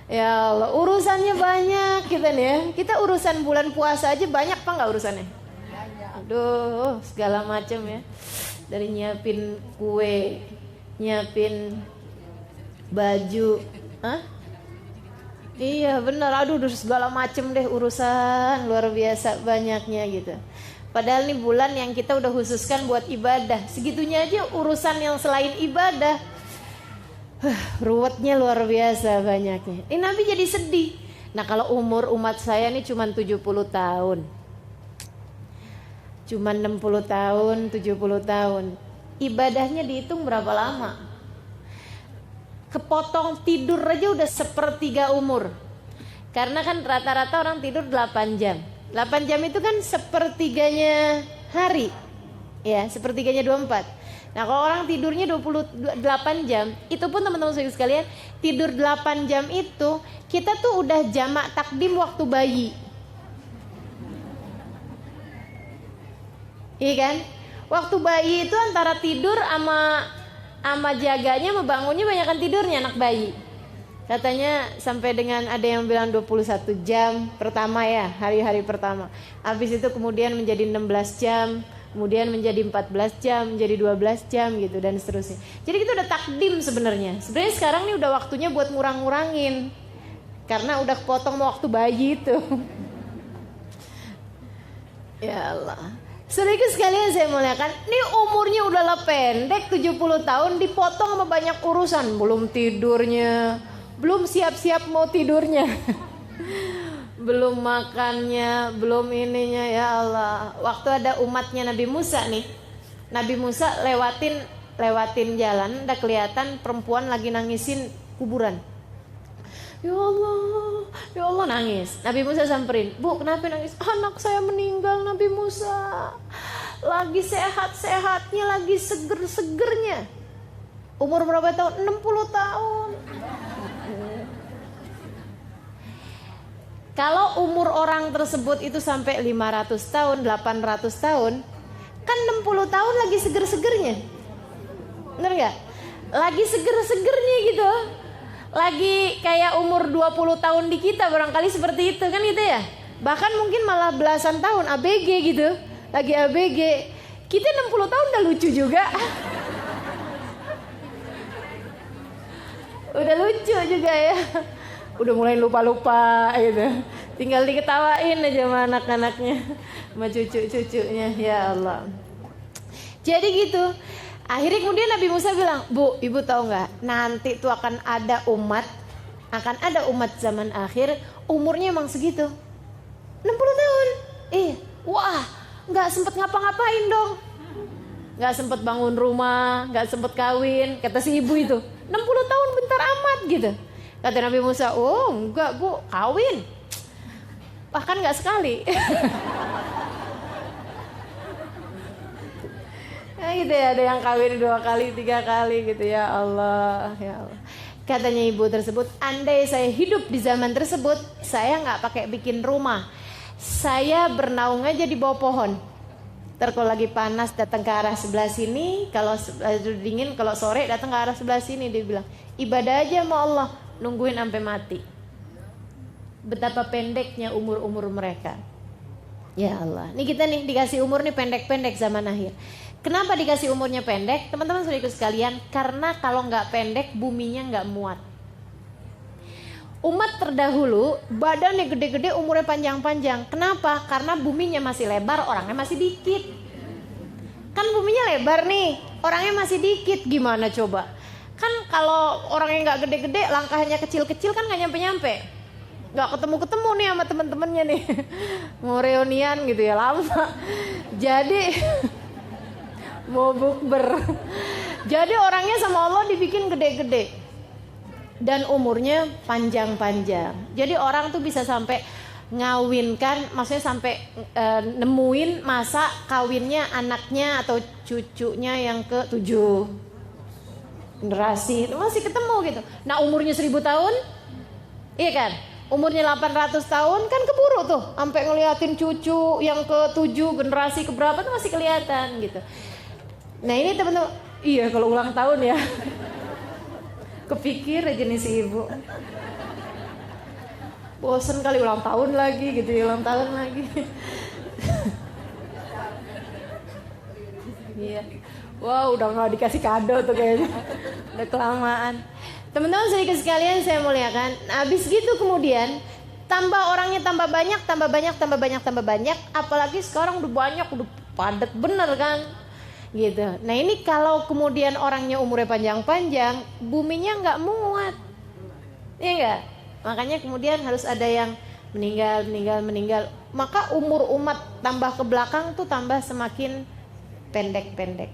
Ya Allah, urusannya banyak kita nih ya. Kita urusan bulan puasa aja banyak apa gak urusannya? Aduh, segala macam ya. Dari nyiapin kue, nyiapin baju. Hah? Iya benar, aduh segala macam deh urusan, luar biasa banyaknya gitu. Padahal ini bulan yang kita udah khususkan buat ibadah. Segitunya aja urusan yang selain ibadah. Ruwetnya luar biasa banyaknya. Ini Nabi jadi sedih. Nah kalau umur umat saya ini cuma 70 tahun. Cuma 60 tahun, 70 tahun. Ibadahnya dihitung berapa lama? Kepotong tidur aja udah sepertiga umur. Karena kan rata-rata orang tidur 8 jam. 8 jam itu kan sepertiganya hari. Ya, sepertiganya 24. Nah kalau orang tidurnya 28 jam, itu pun teman-teman sekalian, tidur 8 jam itu kita tuh udah jamak takdim waktu bayi. Iya kan? Waktu bayi itu antara tidur sama jaganya sama bangunnya banyakan tidurnya anak bayi. Katanya sampai dengan ada yang bilang 21 jam pertama ya, hari-hari pertama. Habis itu kemudian menjadi 16 jam. Kemudian menjadi 14 jam, menjadi 12 jam gitu dan seterusnya. Jadi kita udah takdim sebenarnya. Sebenarnya sekarang nih udah waktunya buat ngurang-ngurangin. Karena udah kepotong waktu bayi itu. Ya Allah. Sedikit sekalian saya muliakan, ini umurnya udahlah pendek 70 tahun dipotong sama banyak urusan. Belum tidurnya, belum siap-siap mau tidurnya. Belum makannya, belum ininya, ya Allah. Waktu ada umatnya Nabi Musa nih, Nabi Musa lewatin jalan, udah kelihatan perempuan lagi nangisin kuburan. Ya Allah nangis. Nabi Musa samperin, Bu kenapa nangis? Anak saya meninggal Nabi Musa. Lagi sehat-sehatnya, lagi seger-segernya. Umur berapa tahun? 60 tahun. Kalau umur orang tersebut itu sampai 500 tahun, 800 tahun, kan 60 tahun lagi seger-segernya. Bener gak? Lagi seger-segernya gitu. Lagi kayak umur 20 tahun di kita barangkali seperti itu kan gitu ya. Bahkan mungkin malah belasan tahun ABG gitu. Lagi ABG. Kita 60 tahun udah lucu juga. Udah lucu juga ya. Udah mulai lupa-lupa gitu. Tinggal diketawain aja sama anak-anaknya, sama cucu-cucunya. Ya Allah. Jadi gitu. Akhirnya kemudian Nabi Musa bilang, Bu, ibu tahu nggak? Nanti tuh akan ada umat zaman akhir umurnya emang segitu, 60 tahun. Wah, nggak sempet ngapa-ngapain dong. Nggak sempet bangun rumah, nggak sempet kawin. Kata si ibu itu, 60 tahun bentar amat gitu. Kata Nabi Musa, oh enggak Bu, kawin. Bahkan enggak sekali. Ya gitu ya, ada yang kawin 2 kali, 3 kali gitu ya Allah, ya Allah. Katanya ibu tersebut, andai saya hidup di zaman tersebut, saya enggak pakai bikin rumah. Saya bernaung aja di bawah pohon. Ntar kalau lagi panas datang ke arah sebelah sini, kalau dingin kalau sore datang ke arah sebelah sini. Dia bilang, ibadah aja sama Allah. Nungguin sampai mati. Betapa pendeknya umur-umur mereka. Ya Allah. Nih kita nih dikasih umur nih pendek-pendek zaman akhir. Kenapa dikasih umurnya pendek? Teman-teman saudaraku sekalian, karena kalau nggak pendek buminya nggak muat. Umat terdahulu badannya gede-gede, umurnya panjang-panjang. Kenapa? Karena buminya masih lebar, orangnya masih dikit. Kan buminya lebar nih, orangnya masih dikit. Gimana coba? Kan kalau orang yang nggak gede-gede, langkahnya kecil-kecil kan nggak nyampe-nyampe, nggak ketemu-ketemu nih sama teman-temannya nih, mau reunian gitu ya lama. Jadi mau bukber. Jadi orangnya sama Allah dibikin gede-gede dan umurnya panjang-panjang. Jadi orang tuh bisa sampai ngawinkan, maksudnya sampai nemuin masa kawinnya anaknya atau cucunya yang ke-7 generasi itu masih ketemu gitu. Nah umurnya 1000 tahun, iya kan? Umurnya 800 tahun kan keburu tuh, sampai ngeliatin cucu yang ke-7 generasi keberapa tuh masih kelihatan gitu. Nah ini teman-teman, iya kalau ulang tahun ya, kepikir aja nih si ibu. Bosen kali ulang tahun lagi gitu ya, ulang tahun lagi. Iya. Wow, udah nggak dikasih kado tuh kayaknya, udah kelamaan. Teman-teman sedikit sekalian saya muliakan. Habis gitu kemudian Tambah orangnya tambah banyak, tambah banyak, tambah banyak, tambah banyak. Apalagi sekarang udah banyak, udah padat bener kan, gitu. Nah ini kalau kemudian orangnya umurnya panjang-panjang, buminya nggak muat, ya nggak? Makanya kemudian harus ada yang meninggal. Maka umur umat tambah ke belakang tuh tambah semakin pendek-pendek.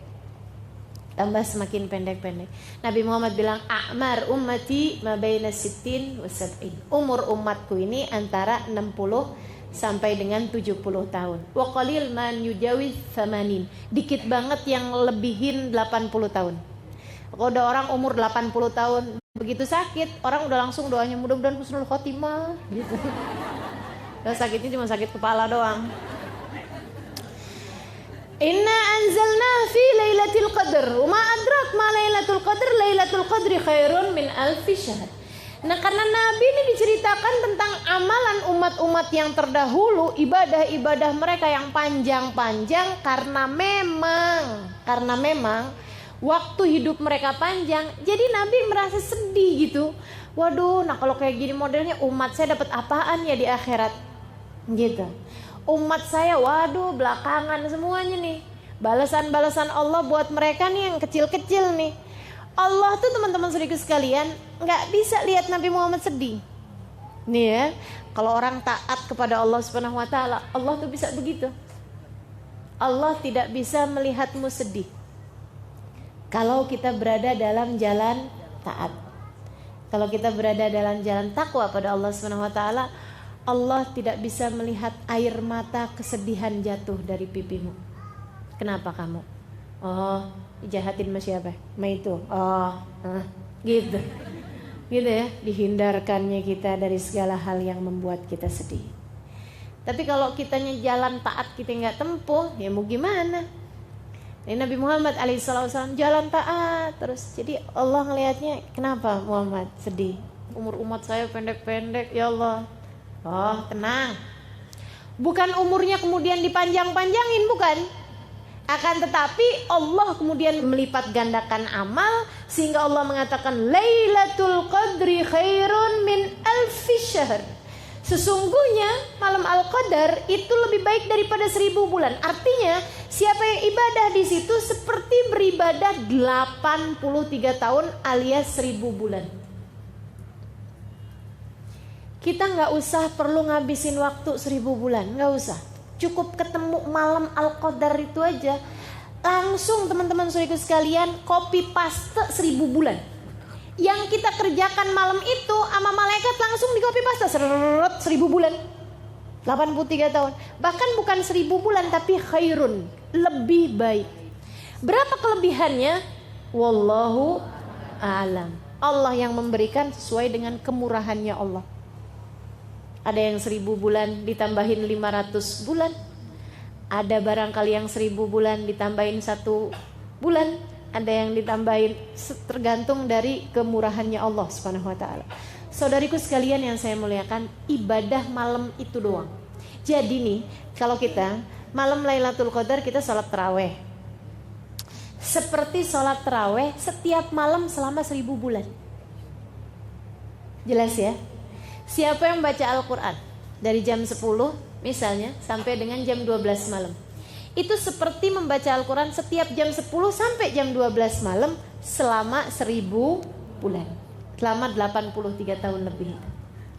Nabi Muhammad bilang, a'mar ummati ma baina sittin wa sab'in. Umur umatku ini antara 60 sampai dengan 70 tahun. Wa qalil man yujawiz 80. Dikit banget yang lebihin 80 tahun. Kalau udah orang umur 80 tahun begitu sakit, orang udah langsung doanya mudah-mudahan husnul khotimah gitu. Dan sakitnya cuma sakit kepala doang. Inna anzalna fi lailatul qadr. Wa ma adrak ma lailatul qadr. Lailatul qadri khairun min alfi syahr. Nah karena Nabi ini diceritakan tentang amalan umat-umat yang terdahulu, ibadah-ibadah mereka yang panjang-panjang karena memang waktu hidup mereka panjang, jadi Nabi merasa sedih gitu. Waduh, nah kalau kayak gini modelnya umat saya dapat apaan ya di akhirat? Gitu. Umat saya, waduh belakangan semuanya nih. Balasan-balasan Allah buat mereka nih yang kecil-kecil nih. Allah tuh teman-teman saudaraku sekalian nggak bisa lihat Nabi Muhammad sedih. Nih ya, kalau orang taat kepada Allah Subhanahu Wa Taala, Allah tuh bisa begitu. Allah tidak bisa melihatmu sedih. Kalau kita berada dalam jalan taat, kalau kita berada dalam jalan takwa pada Allah Subhanahu Wa Taala, Allah tidak bisa melihat air mata kesedihan jatuh dari pipimu. Kenapa kamu? Oh, dijahatin sama siapa? Sama itu. Gitu. Gitu ya, dihindarkannya kita dari segala hal yang membuat kita sedih. Tapi kalau kitanya jalan taat kita nggak tempuh, ya mau gimana? Ini Nabi Muhammad alaihissalam jalan taat terus. Jadi Allah ngelihatnya, kenapa Muhammad sedih? Umur umat saya pendek-pendek, ya Allah. Oh, tenang. Bukan umurnya kemudian dipanjang-panjangin, bukan. Akan tetapi Allah kemudian melipat gandakan amal sehingga Allah mengatakan Lailatul Qadri khairun min alfi syahr. Sesungguhnya malam Al-Qadar itu lebih baik daripada 1000 bulan. Artinya siapa yang ibadah di situ seperti beribadah 83 tahun alias 1000 bulan. Kita nggak usah perlu ngabisin waktu 1000 bulan, nggak usah. Cukup ketemu malam Al-Qadar itu aja, langsung teman-teman saudaraku sekalian copy paste 1000 bulan. Yang kita kerjakan malam itu sama malaikat langsung di copy paste 1000 bulan, 83 tahun. Bahkan bukan 1000 bulan tapi khairun, lebih baik. Berapa kelebihannya? Wallahu a'lam. Allah yang memberikan sesuai dengan kemurahannya Allah. Ada yang 1000 bulan ditambahin 500 bulan. Ada barangkali yang 1000 bulan ditambahin 1 bulan. Ada yang ditambahin, tergantung dari kemurahannya Allah Subhanahu Wa Taala. Saudariku sekalian yang saya muliakan, ibadah malam itu doang. Jadi nih, kalau kita malam Lailatul Qadar kita sholat taraweh. Seperti sholat taraweh setiap malam selama 1000 bulan. Jelas ya? Siapa yang baca Al-Quran dari jam 10 misalnya sampai dengan jam 12 malam, itu seperti membaca Al-Quran setiap jam 10 sampai jam 12 malam selama 1000 bulan, selama 83 tahun lebih.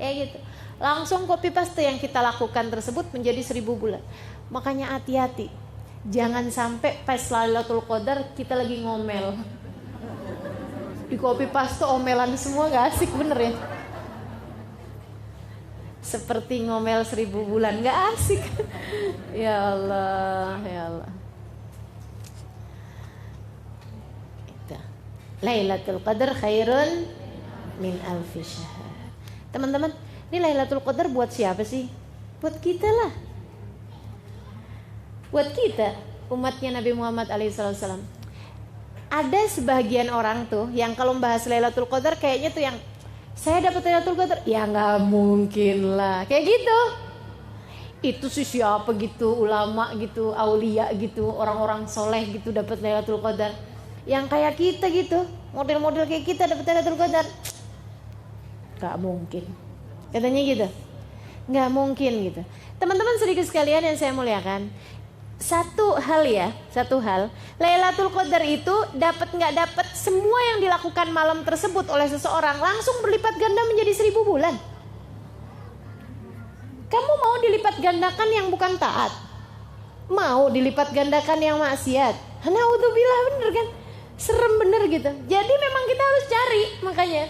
Gitu. Langsung copy paste yang kita lakukan tersebut menjadi 1000 bulan. Makanya hati-hati, jangan sampai pas Lailatul Qadar kita lagi ngomel, di copy paste omelan semua, gak asik bener ya. Seperti ngomel 1000 bulan, gak asik. Ya Allah, ya Allah. Lailatul Qadar khairun min alfi syahr. Teman-teman, ini Lailatul Qadar buat siapa sih? Buat kita lah. Buat kita, umatnya Nabi Muhammad alaihissalam. Ada sebagian orang tuh yang kalau membahas Lailatul Qadar kayaknya tuh yang saya dapat Lailatul Qadar, ya nggak mungkin lah, kayak gitu. Itu sih siapa gitu, ulama gitu, aulia gitu, orang-orang soleh gitu dapat Lailatul Qadar. Yang kayak kita gitu, model-model kayak kita dapat Lailatul Qadar, nggak mungkin. Katanya gitu. Nggak mungkin gitu. Teman-teman sedikit sekalian yang saya muliakan, satu hal, Lailatul Qadar itu dapat nggak dapat, semua yang dilakukan malam tersebut oleh seseorang langsung berlipat ganda menjadi 1000 bulan. Kamu mau dilipat gandakan yang bukan taat? Mau dilipat gandakan yang maksiat? Naudzubillah, bener kan? Serem bener gitu. Jadi memang kita harus cari, makanya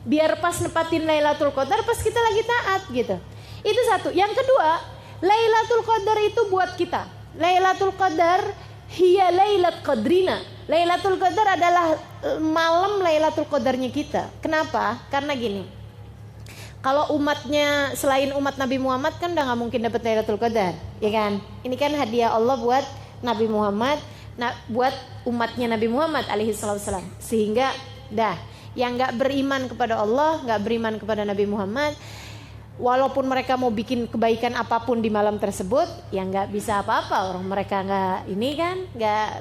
biar pas nepatin Lailatul Qadar pas kita lagi taat gitu. Itu satu. Yang kedua, Lailatul Qadar itu buat kita. Lailatul Qadar hiya lailat qadrina. Lailatul Qadar adalah malam Lailatul Qadarnya kita. Kenapa? Karena gini. Kalau umatnya selain umat Nabi Muhammad kan udah gak mungkin dapat Lailatul Qadar, ya kan? Ini kan hadiah Allah buat Nabi Muhammad, buat umatnya Nabi Muhammad alaihissalam. Sehingga yang gak beriman kepada Allah, gak beriman kepada Nabi Muhammad, walaupun mereka mau bikin kebaikan apapun di malam tersebut, ya gak bisa apa-apa. Orang mereka gak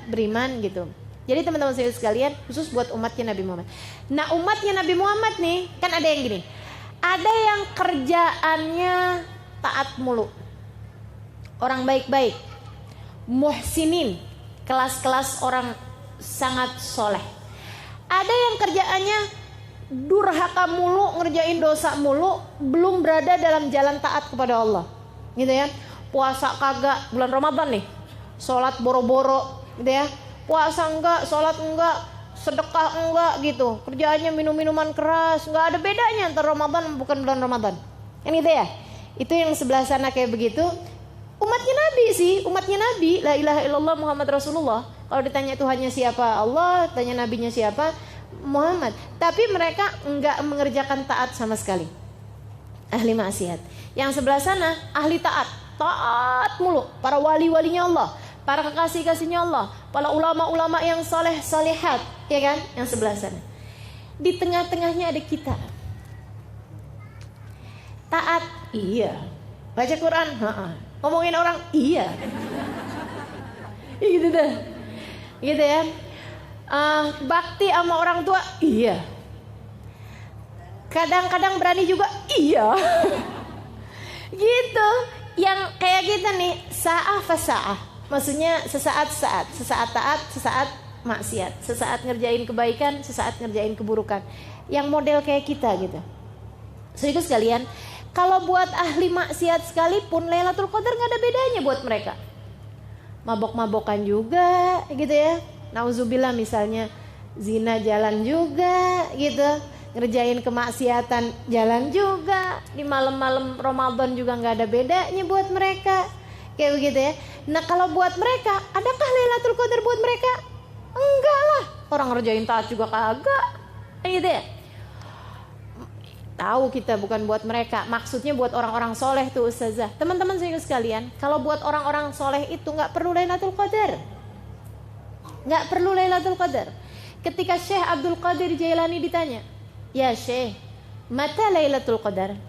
beriman gitu. Jadi teman-teman saya sekalian, khusus buat umatnya Nabi Muhammad. Nah, umatnya Nabi Muhammad nih, kan ada yang gini. Ada yang kerjaannya taat mulu, orang baik-baik, muhsinin, kelas-kelas orang sangat soleh. Ada yang kerjaannya durhaka mulu, ngerjain dosa mulu, belum berada dalam jalan taat kepada Allah, gitu ya. Puasa kagak, bulan Ramadan nih, sholat boro-boro, gitu ya. Puasa enggak, sholat enggak, sedekah enggak gitu, kerjaannya minum-minuman keras, enggak ada bedanya antara Ramadan bukan bulan Ramadan, kan gitu ya. Itu yang sebelah sana kayak begitu. Umatnya Nabi, la ilaha illallah Muhammad Rasulullah. Kalau ditanya Tuhannya siapa, Allah, tanya nabinya siapa, Muhammad. Tapi mereka enggak mengerjakan taat sama sekali, ahli maksiat. Yang sebelah sana ahli taat mulu, para wali-walinya Allah, para kekasih-kasihnya Allah, para ulama-ulama yang soleh solehat, ya kan? Yang sebelah sana. Di tengah-tengahnya ada kita. Taat, iya. Baca Quran, ngomongin orang, iya. Gitu dah, gitu ya. Bakti sama orang tua, iya. Kadang-kadang berani juga, iya. Gitu. Yang kayak kita nih, sa'ah fasa'ah. Maksudnya sesaat taat, sesaat maksiat, sesaat ngerjain kebaikan, sesaat ngerjain keburukan. Yang model kayak kita gitu. Saudara sekalian, kalau buat ahli maksiat sekalipun Lailatul Qadar nggak ada bedanya buat mereka. Mabok-mabokan juga, gitu ya. Nauzubillah, misalnya zina jalan juga, gitu. Ngerjain kemaksiatan jalan juga. Di malam-malam Ramadan juga nggak ada bedanya buat mereka. Kayak begitu ya. Nah, kalau buat mereka, adakah Lailatul Qadar buat mereka? Enggak lah. Orang ngerjain taat juga kagak. Kayak gitu ya. Tahu kita bukan buat mereka. Maksudnya buat orang-orang soleh tuh ustazah. Teman-teman sekalian, kalau buat orang-orang soleh itu gak perlu Lailatul Qadar. Gak perlu Lailatul Qadar. Ketika Syekh Abdul Qadir Jailani ditanya, ya Syekh, mata Lailatul Qadar?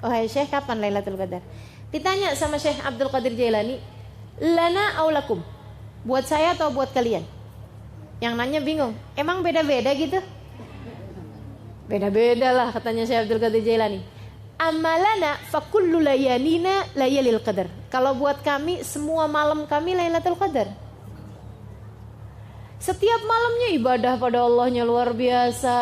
Oh hai Syekh, kapan Lailatul Qadar? Ditanya sama Syekh Abdul Qadir Jailani, lana aulakum, buat saya atau buat kalian? Yang nanya bingung, emang beda-beda gitu? Beda-beda lah katanya Syekh Abdul Qadir Jailani. Amalana fakullu layalina layalil qadar. Kalau buat kami, semua malam kami Lailatul Qadar. Setiap malamnya ibadah pada Allahnya luar biasa,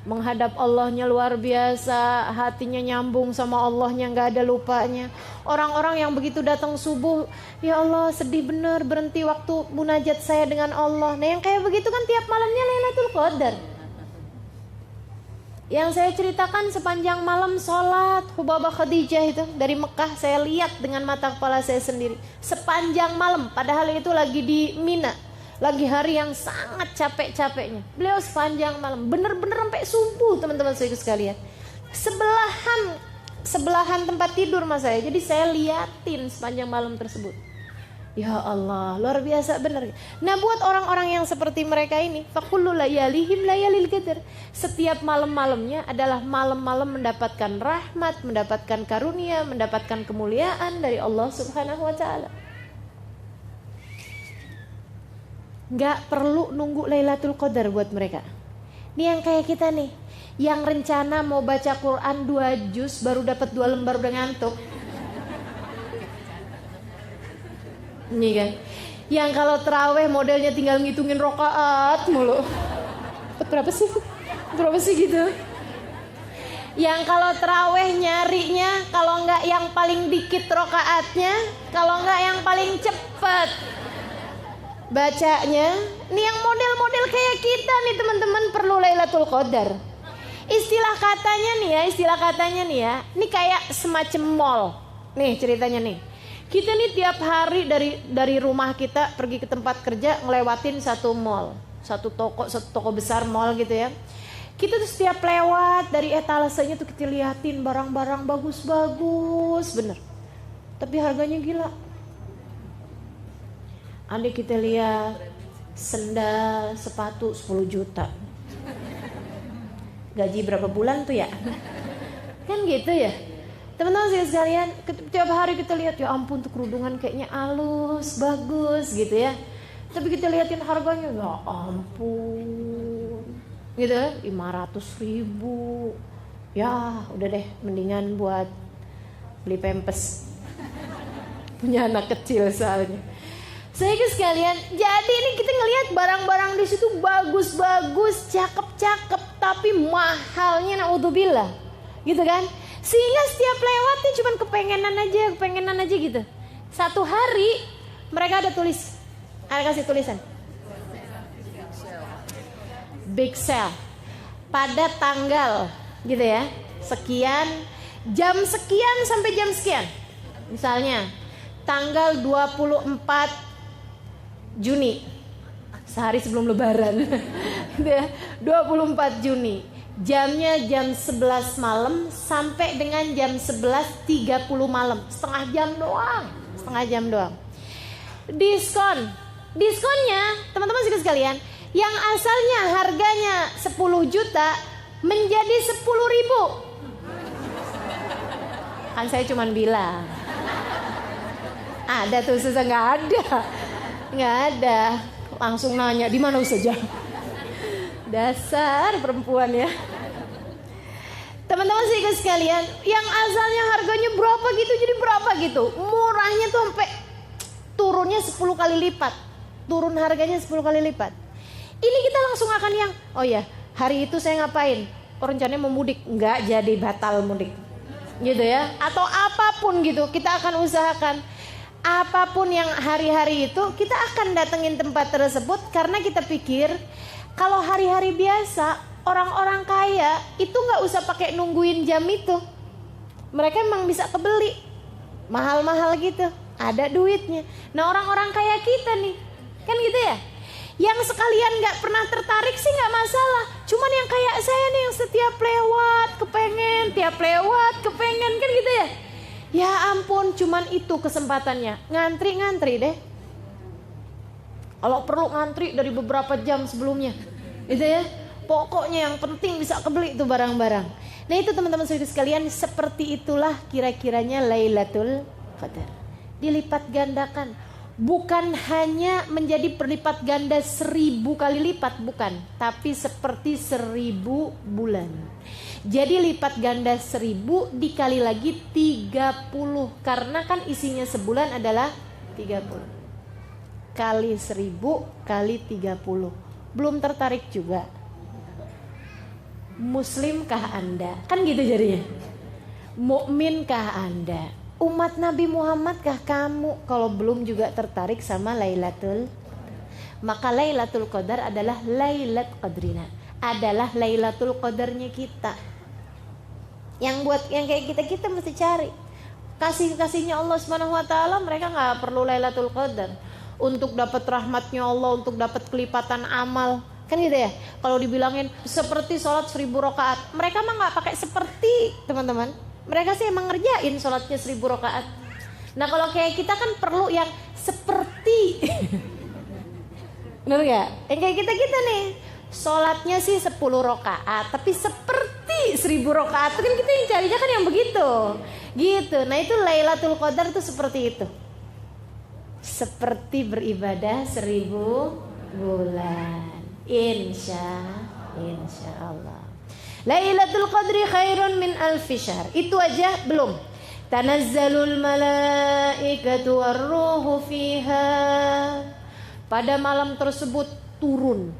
menghadap Allahnya luar biasa, hatinya nyambung sama Allahnya, gak ada lupanya. Orang-orang yang begitu datang subuh, ya Allah sedih bener, berhenti waktu munajat saya dengan Allah. Nah yang kayak begitu kan tiap malamnya Lailatul Qadar. Yang saya ceritakan sepanjang malam sholat Hubabah Khadijah itu dari Mekah, saya lihat dengan mata kepala saya sendiri. Sepanjang malam, padahal itu lagi di Mina, lagi hari yang sangat capek-capeknya. Beliau sepanjang malam, bener-bener sampai subuh teman-teman saya sekalian. Sebelahan tempat tidur mas saya, jadi saya liatin sepanjang malam tersebut. Ya Allah, luar biasa bener. Nah buat orang-orang yang seperti mereka ini, fakullu layalihim layalil qadar. Setiap malam-malamnya adalah malam-malam mendapatkan rahmat, mendapatkan karunia, mendapatkan kemuliaan dari Allah Subhanahu wa taala. Gak perlu nunggu Lailatul Qadar buat mereka. Ini yang kayak kita nih, Yang rencana mau baca Quran 2 juz baru dapat 2 lembar udah ngantuk. Ini kan. Yang kalau terawih modelnya tinggal ngitungin rokaat mulu. Berapa sih? Berapa sih gitu? Yang kalau terawih nyarinya kalau enggak yang paling dikit rokaatnya, kalau enggak yang paling cepet bacanya. Nih yang model-model kayak kita nih teman-teman perlu Lailatul Qadar. Istilah katanya nih ya, ini kayak semacam mall. Nih ceritanya nih. Kita nih tiap hari dari rumah kita pergi ke tempat kerja ngelewatin satu mall, satu toko besar mall gitu ya. Kita tuh setiap lewat dari etalasenya tuh kita liatin barang-barang bagus-bagus bener. Tapi harganya gila. Andai kita lihat sendal, sepatu 10 juta. Gaji berapa bulan tuh ya? Kan gitu ya. Teman-teman sekalian, tiap hari kita lihat ya ampun tuh kerudungan kayaknya halus, bagus gitu ya. Tapi kita liatin harganya ya ampun. Gitu 500.000. Ya udah deh mendingan buat beli pampers. Punya anak kecil soalnya. Saya sekalian, jadi ini kita ngelihat barang-barang di situ bagus-bagus, cakep-cakep, tapi mahalnya naudzubillah, gitu kan? Sehingga setiap lewatnya cuman kepengenan aja gitu. Satu hari mereka ada kasih tulisan, big sale, pada tanggal, gitu ya, sekian, jam sekian sampai jam sekian, misalnya tanggal 24 Juni, sehari sebelum lebaran. 24 Juni, jamnya jam 11 malam sampai dengan jam 11.30 malam, setengah jam doang. Diskonnya teman-teman sekalian, yang asalnya harganya 10 juta menjadi 10.000. Kan saya cuman bilang ada tuh, susah nggak ada, langsung nanya di mana Ustazah. Dasar perempuan ya. Teman-teman sekalian, yang asalnya harganya berapa gitu jadi berapa gitu, murahnya tuh sampai turunnya 10 kali lipat, turun harganya 10 kali lipat. Ini kita langsung akan yang, oh ya hari itu saya ngapain, rencananya mau mudik, nggak jadi, batal mudik gitu ya, atau apapun gitu, kita akan usahakan apapun yang hari-hari itu kita akan datengin tempat tersebut karena kita pikir kalau hari-hari biasa orang-orang kaya itu nggak usah pakai nungguin jam itu, mereka emang bisa kebeli mahal-mahal gitu, ada duitnya. Nah orang-orang kaya kita nih kan gitu ya, yang sekalian nggak pernah tertarik sih nggak masalah, cuman yang kayak saya nih yang setiap lewat kepengen kan gitu ya. Ya ampun, cuman itu kesempatannya. Ngantri deh. Kalau perlu ngantri dari beberapa jam sebelumnya. Gitu ya. Pokoknya yang penting bisa kebeli itu barang-barang. Nah itu teman-teman sekalian, seperti itulah kira-kiranya Lailatul Qadar. Dilipat gandakan. Bukan hanya menjadi berlipat ganda 1000 kali lipat, bukan. Tapi seperti 1000 bulan. Jadi lipat ganda 1000 dikali lagi 30. Karena kan isinya sebulan adalah 30. Kali 1000 kali 30. Belum tertarik juga? Muslimkah Anda? Kan gitu jadinya. Mukminkah Anda? Umat Nabi Muhammadkah kamu? Kalau belum juga tertarik sama Lailatul, maka Lailatul Qadar adalah Lailat Qadrina, adalah Lailatul Qadarnya kita. Yang kayak kita mesti cari kasihnya Allah Subhanahu wa taala. Mereka nggak perlu Lailatul Qadar untuk dapat rahmatnya Allah, untuk dapat kelipatan amal, kan gitu ya. Kalau dibilangin seperti sholat 1000 rakaat, mereka mah nggak pakai seperti, teman-teman. Mereka sih emang ngerjain sholatnya 1000 rakaat. Nah kalau kayak kita kan perlu yang seperti bener gak? Yang kayak kita nih sholatnya sih 10 rakaat tapi seperti 1000 rakaat, kan kita yang carinya kan yang begitu gitu. Nah itu Lailatul Qadar tuh seperti itu, seperti beribadah 1000 bulan, insya Allah. Lailatul Qadri khairun min alfi syahr. Itu aja belum. Tanazzalul malaikatu warruhu fiha. Pada malam tersebut turun.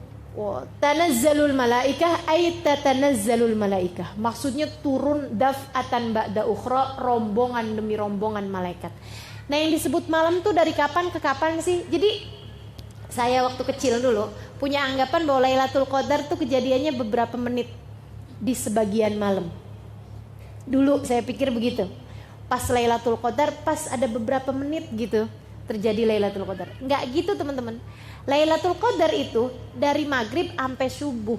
Tanazzalul malaikah ay tatanazzalul malaikah. Maksudnya turun daf'atan ba'da ukhra, rombongan demi rombongan malaikat. Nah, yang disebut malam tuh dari kapan ke kapan sih? Jadi saya waktu kecil dulu punya anggapan bahwa Lailatul Qadar tuh kejadiannya beberapa menit di sebagian malam. Dulu saya pikir begitu. Pas Lailatul Qadar, pas ada beberapa menit gitu terjadi Lailatul Qadar. Enggak gitu teman-teman. Lailatul Qadar itu dari maghrib sampai subuh.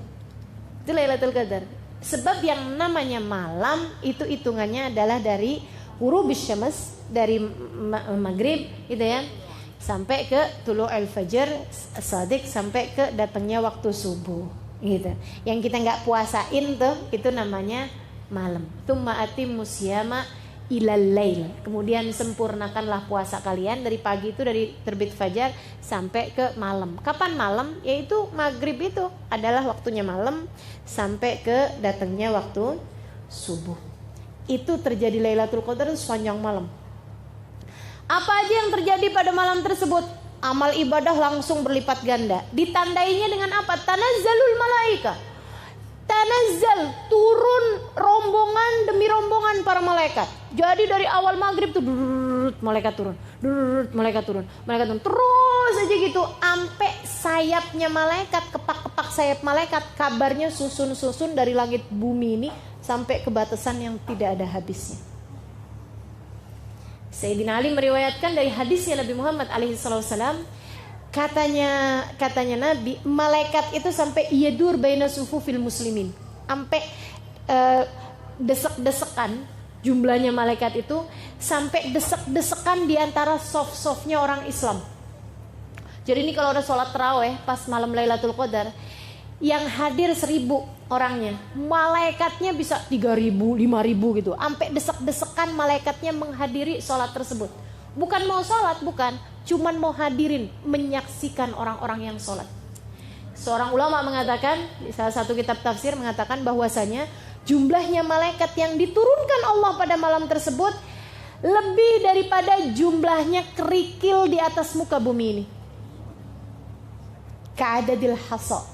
Itu Lailatul Qadar. Sebab yang namanya malam itu hitungannya adalah dari ghurubus syams, dari maghrib gitu ya, sampai ke tulu'ul fajr shadiq, sampai ke datangnya waktu subuh gitu. Yang kita enggak puasain tuh itu namanya malam. Tsumma atimmus syiyama ilal lail. Kemudian sempurnakanlah puasa kalian dari pagi itu, dari terbit fajar sampai ke malam. Kapan malam? Yaitu maghrib itu adalah waktunya malam sampai ke datangnya waktu subuh. Itu terjadi Lailatul Qadar sepanjang malam. Apa aja yang terjadi pada malam tersebut? Amal ibadah langsung berlipat ganda. Ditandainya dengan apa? Tanazzalul malaikah. Tanazzal, turun rombongan demi rombongan para malaikat. Jadi dari awal maghrib tuh malaikat turun, malaikat turun, malaikat turun, terus aja gitu, sampai sayapnya malaikat, kepak-kepak sayap malaikat, kabarnya susun-susun dari langit bumi ini sampai ke batasan yang tidak ada habisnya. Sayyidina Ali meriwayatkan dari hadisnya Nabi Muhammad alaihissalam, katanya Nabi, malaikat itu sampai yadur baina sufufil muslimin, sampai desek-desekan, jumlahnya malaikat itu sampai desek-desekan di antara soft-softnya orang Islam. Jadi ini kalau udah sholat tarawih pas malam Lailatul Qadar, yang hadir 1.000 orangnya, malaikatnya bisa 3.000, 5.000 gitu, sampai desek-desekan malaikatnya menghadiri sholat tersebut. Bukan mau sholat, bukan, cuman mau hadirin, menyaksikan orang-orang yang sholat. Seorang ulama mengatakan, di salah satu kitab tafsir mengatakan bahwasanya jumlahnya malaikat yang diturunkan Allah pada malam tersebut lebih daripada jumlahnya kerikil di atas muka bumi ini. Ka'adadil hasa,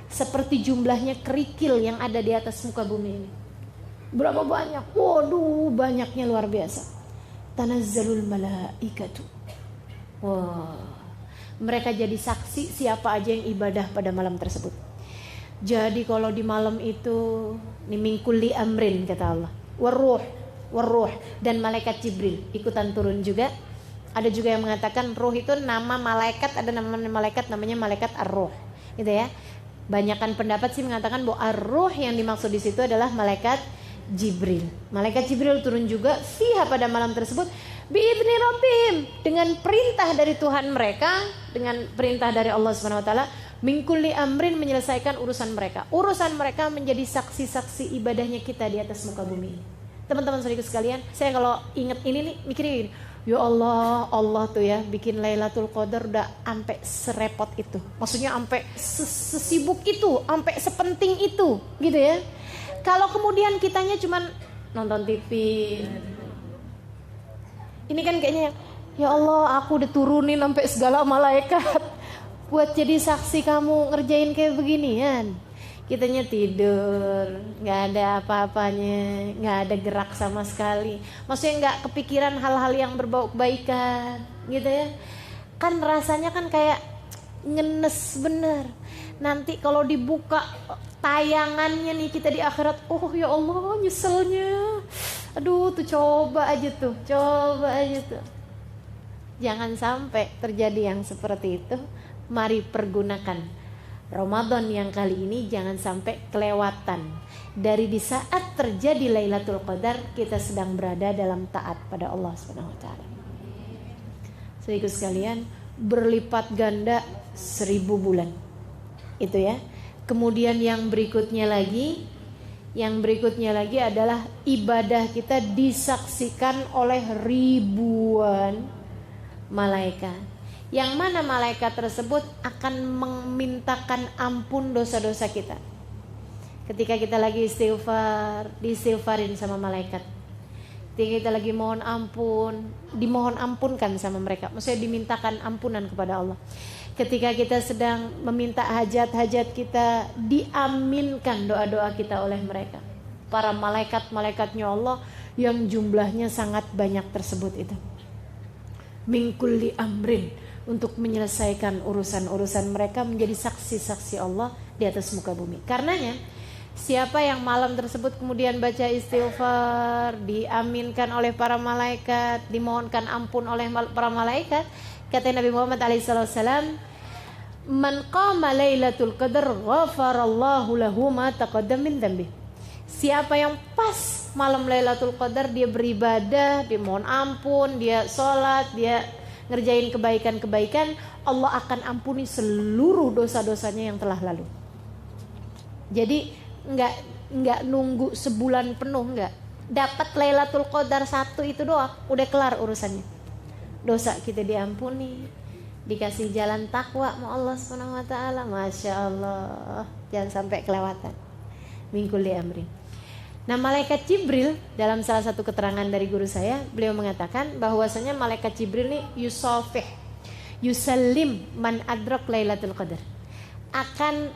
seperti jumlahnya kerikil yang ada di atas muka bumi ini. Berapa banyak? Waduh, banyaknya luar biasa. Tanazzalul malaikatu. Wah, mereka jadi saksi siapa aja yang ibadah pada malam tersebut. Jadi kalau di malam itu ni min kulli amrin kata Allah, waruh dan malaikat Jibril ikutan turun juga. Ada juga yang mengatakan ruh itu nama malaikat, ada nama malaikat namanya malaikat ar-ruh, gitu ya. Banyakan pendapat sih mengatakan bahwa ar-ruh yang dimaksud di situ adalah malaikat Jibril. Malaikat Jibril turun juga fiha pada malam tersebut biidzni rabbihim, dengan perintah dari Tuhan mereka, dengan perintah dari Allah Subhanahu wa taala, min kulli amrin, menyelesaikan urusan mereka. Urusan mereka menjadi saksi-saksi ibadahnya kita di atas muka bumi. Teman-teman saudaraku sekalian, saya kalau ingat ini nih mikirnya gini, ya Allah, Allah tuh ya bikin Lailatul Qadar udah sampai serepot itu. Maksudnya sampai sesibuk itu, sampai sepenting itu, gitu ya. Kalau kemudian kitanya cuman nonton TV, ini kan kayaknya ya Allah, aku diturunin sampai segala malaikat buat jadi saksi kamu ngerjain kayak beginian. Kitanya tidur, nggak ada apa-apanya, nggak ada gerak sama sekali. Maksudnya nggak kepikiran hal-hal yang berbau kebaikan, gitu ya. Kan rasanya kan kayak ngenes bener. Nanti kalau dibuka tayangannya nih kita di akhirat, oh ya Allah nyeselnya. Aduh tuh coba aja tuh. Jangan sampai terjadi yang seperti itu. Mari pergunakan Ramadan yang kali ini, jangan sampai kelewatan. Dari di saat terjadi Lailatul Qadar kita sedang berada dalam taat pada Allah Subhanahu wa taala. Saudaraku sekalian, berlipat ganda 1000 bulan. Itu ya. Kemudian yang berikutnya lagi adalah ibadah kita disaksikan oleh ribuan malaikat. Yang mana malaikat tersebut akan memintakan ampun dosa-dosa kita. Ketika kita lagi istighfar, diistighfarin sama malaikat. Ketika kita lagi mohon ampun, dimohon ampunkan sama mereka. Maksudnya dimintakan ampunan kepada Allah. Ketika kita sedang meminta hajat-hajat kita, diaminkan doa-doa kita oleh mereka. Para malaikat-malaikatnya Allah yang jumlahnya sangat banyak tersebut itu. Min kulli amrin, untuk menyelesaikan urusan-urusan mereka, menjadi saksi-saksi Allah di atas muka bumi. Karenanya siapa yang malam tersebut kemudian baca istighfar, diaminkan oleh para malaikat, dimohonkan ampun oleh para malaikat, kata Nabi Muhammad SAW, man qama lailatul qadar ghafarallahu lahu ma taqaddam min dhanbi. Siapa yang pas malam Lailatul Qadar, dia beribadah, dia mohon ampun, dia sholat, dia ngerjain kebaikan-kebaikan, Allah akan ampuni seluruh dosa-dosanya yang telah lalu. Jadi nggak nunggu sebulan penuh, nggak. Dapat Lailatul Qadar 1 itu doang, udah kelar urusannya. Dosa kita diampuni, dikasih jalan takwa sama Allah Subhanahu wa taala. Masya Allah, jangan sampai kelewatan. Min kulli amrin. Nah, malaikat Jibril dalam salah satu keterangan dari guru saya, beliau mengatakan bahwasanya malaikat Jibril ini yusafih, yusallim man adrak Lailatul Qadar, akan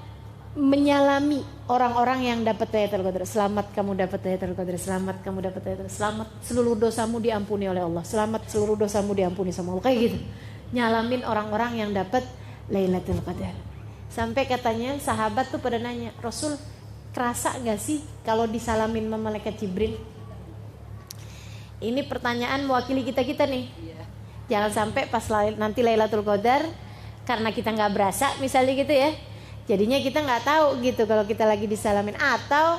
menyalami orang-orang yang dapat Lailatul Qadar. Selamat kamu dapat Lailatul Qadar, selamat kamu dapat Lailatul Qadar, selamat seluruh dosamu diampuni oleh Allah, selamat seluruh dosamu diampuni sama Allah, kayak gitu. Nyalamin orang-orang yang dapat Lailatul Qadar. Sampai katanya sahabat tuh pada nanya, Rasul, kerasa gak sih kalau disalamin sama malaikat Jibril? Ini pertanyaan mewakili kita nih. Jangan sampai pas nanti Lailatul Qadar, karena kita gak berasa misalnya gitu ya, jadinya kita gak tahu gitu kalau kita lagi disalamin. Atau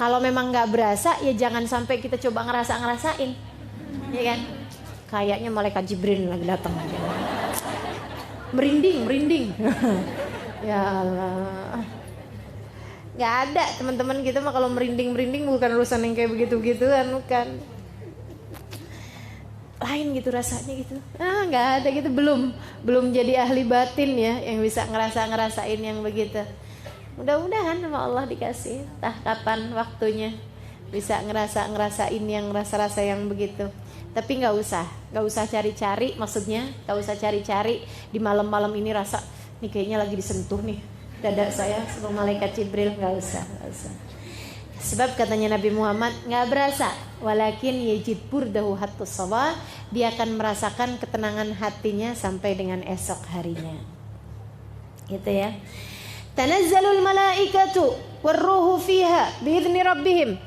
kalau memang gak berasa, ya jangan sampai kita coba ngerasain, ya kan? Kayaknya malaikat Jibril lagi datang. Merinding. Ya Allah. Gak ada teman-teman kita mah kalau merinding bukan urusan yang kayak begitu-begituan, bukan. Lain gitu rasanya gitu. Gak ada gitu, belum jadi ahli batin ya yang bisa ngerasain yang begitu. Mudah-mudahan sama Allah dikasih entah kapan waktunya bisa ngerasain yang rasa-rasa yang begitu. Tapi gak usah cari-cari, maksudnya gak usah cari-cari di malam-malam ini rasa nih kayaknya lagi disentuh nih dada saya sama malaikat Jibril, nggak usah. Sebab katanya Nabi Muhammad nggak berasa, walakin yajid burdahu hattus sabah, dia akan merasakan ketenangan hatinya sampai dengan esok harinya. Gitu ya. Tanazzalul malaikatu warruhu fiha biidzni rabbihim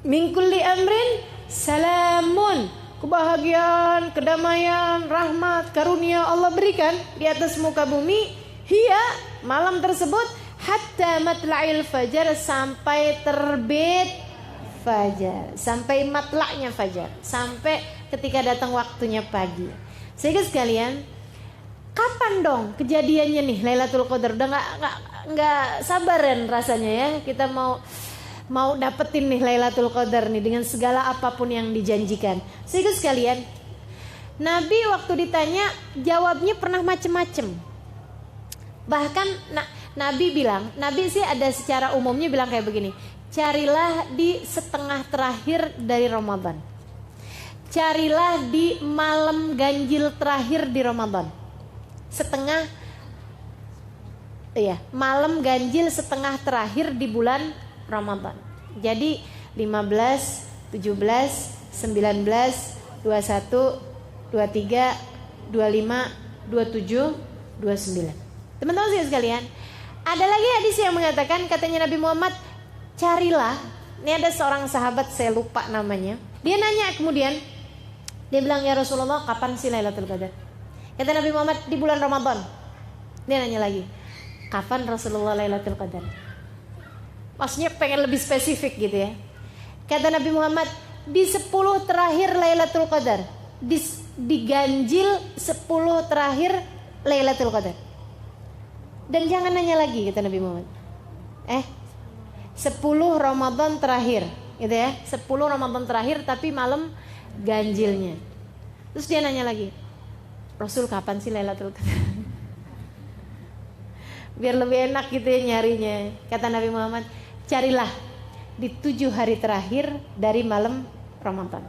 min kulli amrin salamun. Kebahagiaan, kedamaian, rahmat, karunia Allah berikan di atas muka bumi. Hiya, malam tersebut, hatta matla'il fajar, sampai terbit fajar, sampai matla'nya fajar, sampai ketika datang waktunya pagi. Sehingga sekalian, kapan dong kejadiannya nih Lailatul Qadar? Udah nggak sabaran rasanya ya, kita mau dapetin nih Lailatul Qadar nih dengan segala apapun yang dijanjikan. Sehingga sekalian, Nabi waktu ditanya jawabnya pernah macem-macem. Bahkan Nabi sih ada secara umumnya bilang kayak begini, carilah di setengah terakhir dari Ramadan, carilah di malam ganjil terakhir di Ramadan, malam ganjil setengah terakhir di bulan Ramadan. Jadi 15, 17, 19, 21, 23, 25, 27, 29. Teman-teman sekalian, ada lagi hadis yang mengatakan, katanya Nabi Muhammad, carilah. Ini ada seorang sahabat, saya lupa namanya. Dia nanya kemudian, dia bilang, ya Rasulullah, kapan sih Lailatul Qadar? Kata Nabi Muhammad, di bulan Ramadan. Dia nanya lagi, kapan Rasulullah Lailatul Qadar? Maksudnya pengen lebih spesifik gitu ya. Kata Nabi Muhammad, di 10 terakhir Lailatul Qadar, di ganjil 10 terakhir Lailatul Qadar. Dan jangan nanya lagi, kata Nabi Muhammad, 10 Ramadan terakhir gitu ya, 10 Ramadan terakhir tapi malam ganjilnya. Terus dia nanya lagi, Rasul kapan sih Lailatul Qadar? Biar lebih enak gitu ya nyarinya. Kata Nabi Muhammad, carilah di 7 hari terakhir dari malam Ramadan.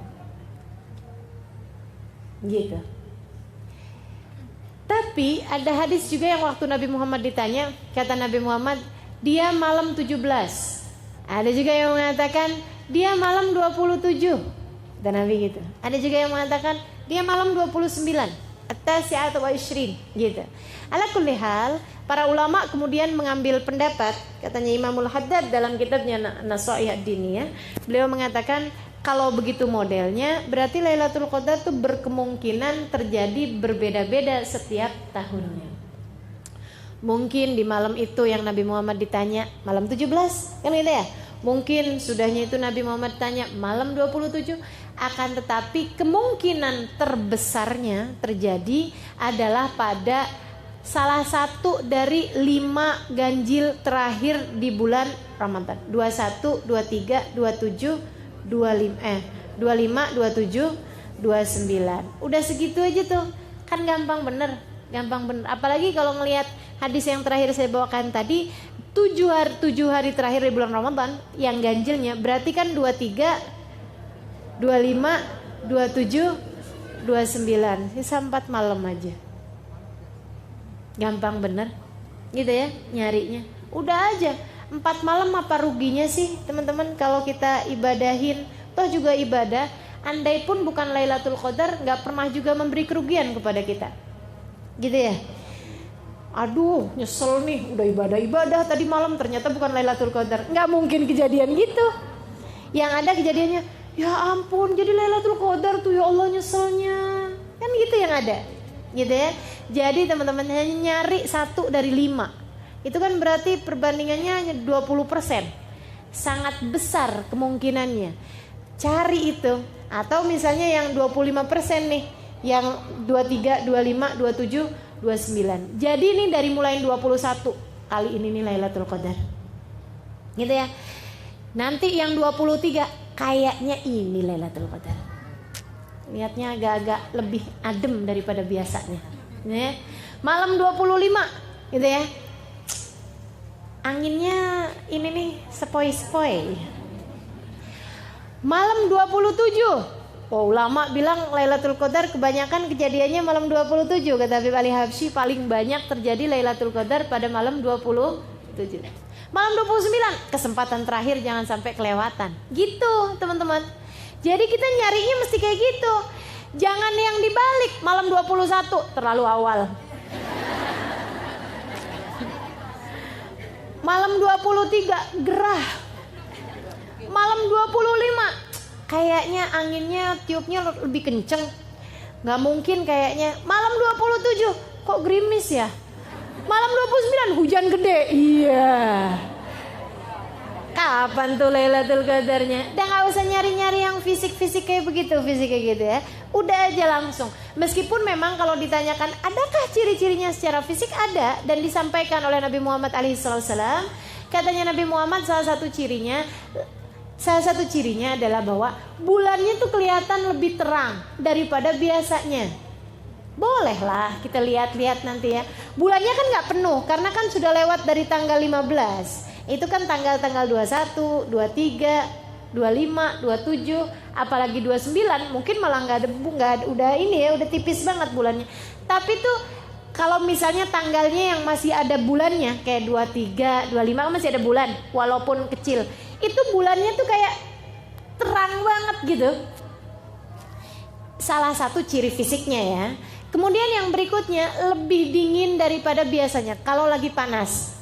Gitu. Tapi ada hadis juga yang waktu Nabi Muhammad ditanya, kata Nabi Muhammad, dia malam 17. Ada juga yang mengatakan dia malam 27. Dan Nabi gitu. Ada juga yang mengatakan dia malam 29. At-tasi'at wa 20 gitu. Ala kulli hal, para ulama kemudian mengambil pendapat, katanya Imamul Haddad dalam kitabnya Nasaih ad-Diniyah, beliau mengatakan kalau begitu modelnya berarti Lailatul Qadar itu berkemungkinan terjadi berbeda-beda setiap tahunnya. Mungkin di malam itu yang Nabi Muhammad ditanya malam 17, kan gitu ya. Mungkin sudahnya itu Nabi Muhammad tanya malam 27. Akan tetapi kemungkinan terbesarnya terjadi adalah pada salah satu dari 5 ganjil terakhir di bulan Ramadan. 21, 23, 27, 25, 27, 29. Udah segitu aja tuh. Kan gampang bener. Apalagi kalau ngelihat hadis yang terakhir saya bawakan tadi, 7 hari terakhir di bulan Ramadan yang ganjilnya berarti kan 23, 25, 27, 29. Sisa 4 malam aja. Gampang bener. Gitu ya nyarinya. Udah aja. 4 malam apa ruginya sih teman-teman kalau kita ibadahin. Toh juga ibadah. Andai pun bukan Lailatul Qadar, gak pernah juga memberi kerugian kepada kita. Gitu ya. Aduh nyesel nih, udah ibadah tadi malam ternyata bukan Lailatul Qadar. Gak mungkin kejadian gitu. Yang ada kejadiannya, ya ampun jadi Lailatul Qadar tuh, ya Allah nyeselnya. Kan gitu yang ada. Gitu ya. Jadi teman-teman hanya nyari 1 dari 5. Itu kan berarti perbandingannya hanya 20%. Sangat besar kemungkinannya. Cari itu. Atau misalnya yang 25% nih, yang 23, 25, 27, 29. Jadi ini dari mulai 21 kali ini nih Lailatul Qadar. Gitu ya. Nanti yang 23 kayaknya ini Lailatul Qadar. Lihatnya agak-agak lebih adem daripada biasanya. Ya. Malam 25 gitu ya. Anginnya ini nih sepoi-sepoi. Malam 27. Ulama bilang Lailatul Qadar kebanyakan kejadiannya malam 27. Kata Habib Ali Habsyi paling banyak terjadi Lailatul Qadar pada malam 27. Malam 29 kesempatan terakhir jangan sampai kelewatan. Gitu teman-teman. Jadi kita nyarinya mesti kayak gitu. Jangan yang dibalik malam 21 terlalu awal. Malam 23 gerah. Malam 25 kayaknya anginnya tiupnya lebih kenceng. Gak mungkin kayaknya. Malam 27 kok gerimis ya. Malam 29 hujan gede. Iya. Kapan tuh Lailatul Qadarnya? Udah gak usah nyari-nyari yang fisik-fisik kayak begitu. Fisik kayak gitu ya. Udah aja langsung. Meskipun memang kalau ditanyakan adakah ciri-cirinya secara fisik, ada. Dan disampaikan oleh Nabi Muhammad SAW. Katanya Nabi Muhammad salah satu cirinya adalah bahwa bulannya tuh kelihatan lebih terang daripada biasanya. Bolehlah kita lihat-lihat nanti ya. Bulannya kan gak penuh karena kan sudah lewat dari tanggal 15. Itu kan tanggal-tanggal 21, 23, 25, 27, apalagi 29 mungkin malah udah tipis banget bulannya. Tapi tuh kalau misalnya tanggalnya yang masih ada bulannya kayak 23, 25 kan masih ada bulan walaupun kecil. Itu bulannya tuh kayak terang banget gitu. Salah satu ciri fisiknya ya. Kemudian yang berikutnya lebih dingin daripada biasanya kalau lagi panas.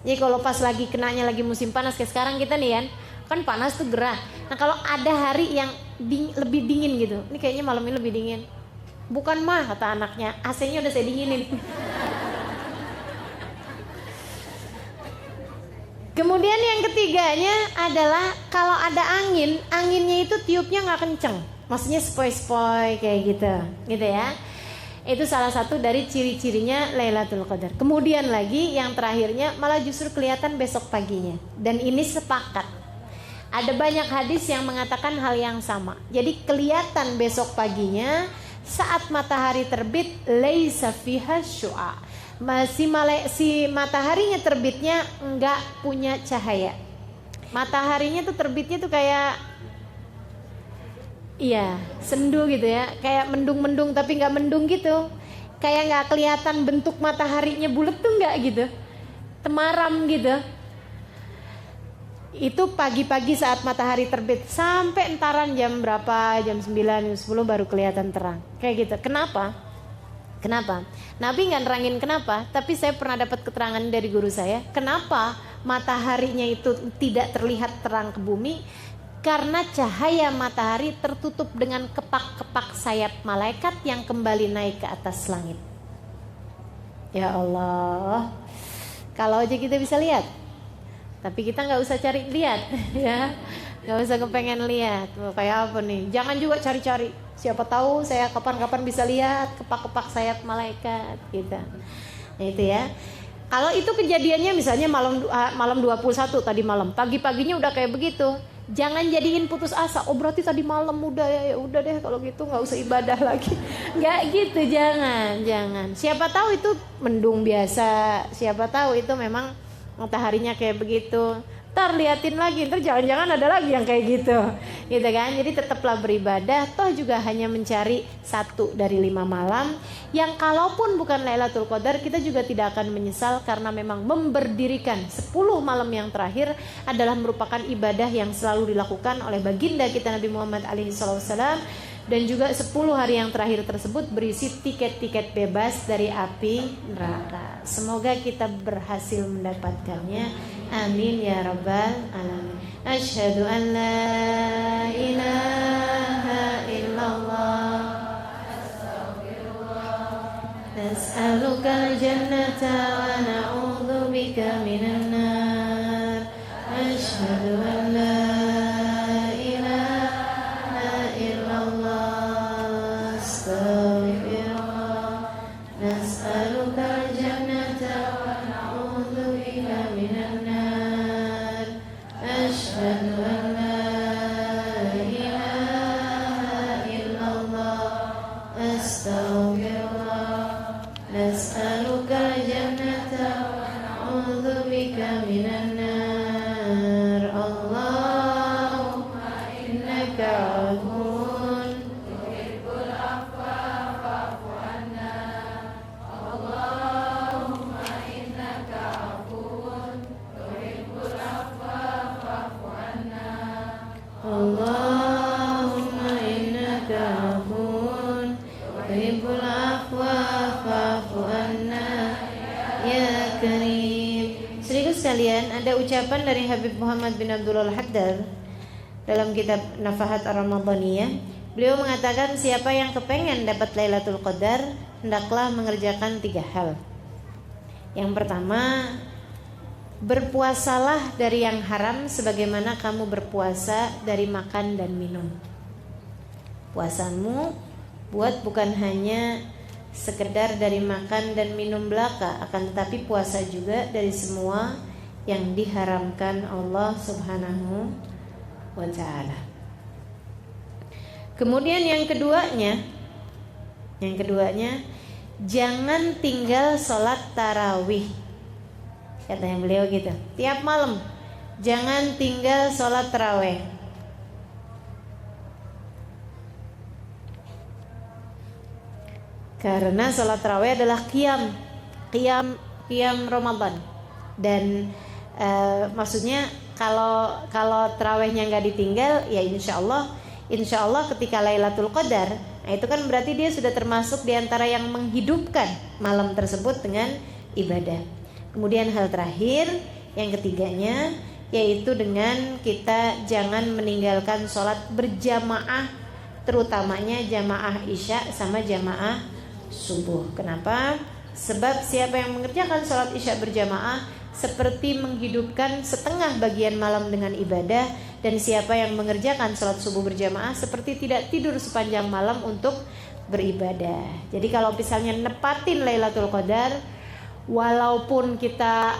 Jadi kalau pas lagi kenanya lagi musim panas kayak sekarang kita nih kan panas tuh gerah. Nah kalau ada hari yang lebih dingin gitu, ini kayaknya malam ini lebih dingin. Bukan mah kata anaknya, AC-nya udah saya dinginin. Kemudian yang ketiganya adalah kalau ada angin, anginnya itu tiupnya nggak kenceng, maksudnya sepoi-sepoi kayak gitu ya. Itu salah satu dari ciri-cirinya Lailatul Qadar. Kemudian lagi yang terakhirnya malah justru kelihatan besok paginya. Dan ini sepakat. Ada banyak hadis yang mengatakan hal yang sama. Jadi kelihatan besok paginya saat matahari terbit, laisa fiha syu'a. Si mataharinya terbitnya enggak punya cahaya. Mataharinya tuh terbitnya tuh kayak sendu gitu ya, kayak mendung-mendung tapi nggak mendung gitu, kayak nggak kelihatan bentuk mataharinya bulat tuh nggak gitu, temaram gitu. Itu pagi-pagi saat matahari terbit sampai entaran jam berapa, jam 9, jam 10 baru kelihatan terang. Kayak gitu. Kenapa? Nabi nggak nerangin kenapa, tapi saya pernah dapat keterangan dari guru saya. Kenapa mataharinya itu tidak terlihat terang ke bumi? Karena cahaya matahari tertutup dengan kepak-kepak sayap malaikat yang kembali naik ke atas langit. Ya Allah, kalau aja kita bisa lihat. Tapi kita nggak usah cari lihat, ya, nggak usah kepengen lihat. Kayak apa nih? Jangan juga cari-cari. Siapa tahu saya kapan-kapan bisa lihat kepak-kepak sayap malaikat, gitu. Nah, itu ya. Kalau itu kejadiannya misalnya malam 21 tadi malam, pagi-paginya udah kayak begitu. Jangan jadiin putus asa. Oh berarti tadi malam udah ya udah deh kalau gitu nggak usah ibadah lagi. Nggak gitu, jangan. Siapa tahu itu mendung biasa. Siapa tahu itu memang mataharinya kayak begitu. Ntar liatin lagi, ntar jangan-jangan ada lagi yang kayak gitu kan. Jadi tetaplah beribadah. Toh juga hanya mencari 1 dari 5 malam yang kalaupun bukan Lailatul Qadar, kita juga tidak akan menyesal, karena memang memberdirikan 10 malam yang terakhir adalah merupakan ibadah yang selalu dilakukan oleh baginda kita Nabi Muhammad SAW. Dan juga 10 hari yang terakhir tersebut berisi tiket-tiket bebas dari api neraka. Semoga kita berhasil mendapatkannya. Amin ya rabbal alamin. Asyhadu an la ilaha illallah, nas'alukal jannata wa na'udzubika minan nar. Asyhadu an la ada ucapan dari Habib Muhammad bin Abdullah Al-Haddad dalam kitab Nafahat Ar-Ramadhaniyah. Beliau mengatakan siapa yang kepengen dapat Lailatul Qadar hendaklah mengerjakan 3 hal. Yang pertama, berpuasalah dari yang haram sebagaimana kamu berpuasa dari makan dan minum. Puasamu buat bukan hanya sekedar dari makan dan minum belaka, akan tetapi puasa juga dari semua yang diharamkan Allah Subhanahu wa ta'ala. Kemudian yang keduanya jangan tinggal sholat tarawih. Katanya beliau gitu, tiap malam jangan tinggal sholat tarawih. Karena sholat tarawih adalah qiyam Ramadan. Dan maksudnya kalau tarawihnya nggak ditinggal, ya insya Allah ketika Lailatul Qadar, nah itu kan berarti dia sudah termasuk diantara yang menghidupkan malam tersebut dengan ibadah. Kemudian hal terakhir, yang ketiganya, yaitu dengan kita jangan meninggalkan sholat berjamaah, terutamanya jamaah isya sama jamaah subuh. Kenapa? Sebab siapa yang mengerjakan sholat isya berjamaah seperti menghidupkan setengah bagian malam dengan ibadah, dan siapa yang mengerjakan sholat subuh berjamaah seperti tidak tidur sepanjang malam untuk beribadah. Jadi kalau misalnya nepatin Lailatul Qadar, walaupun kita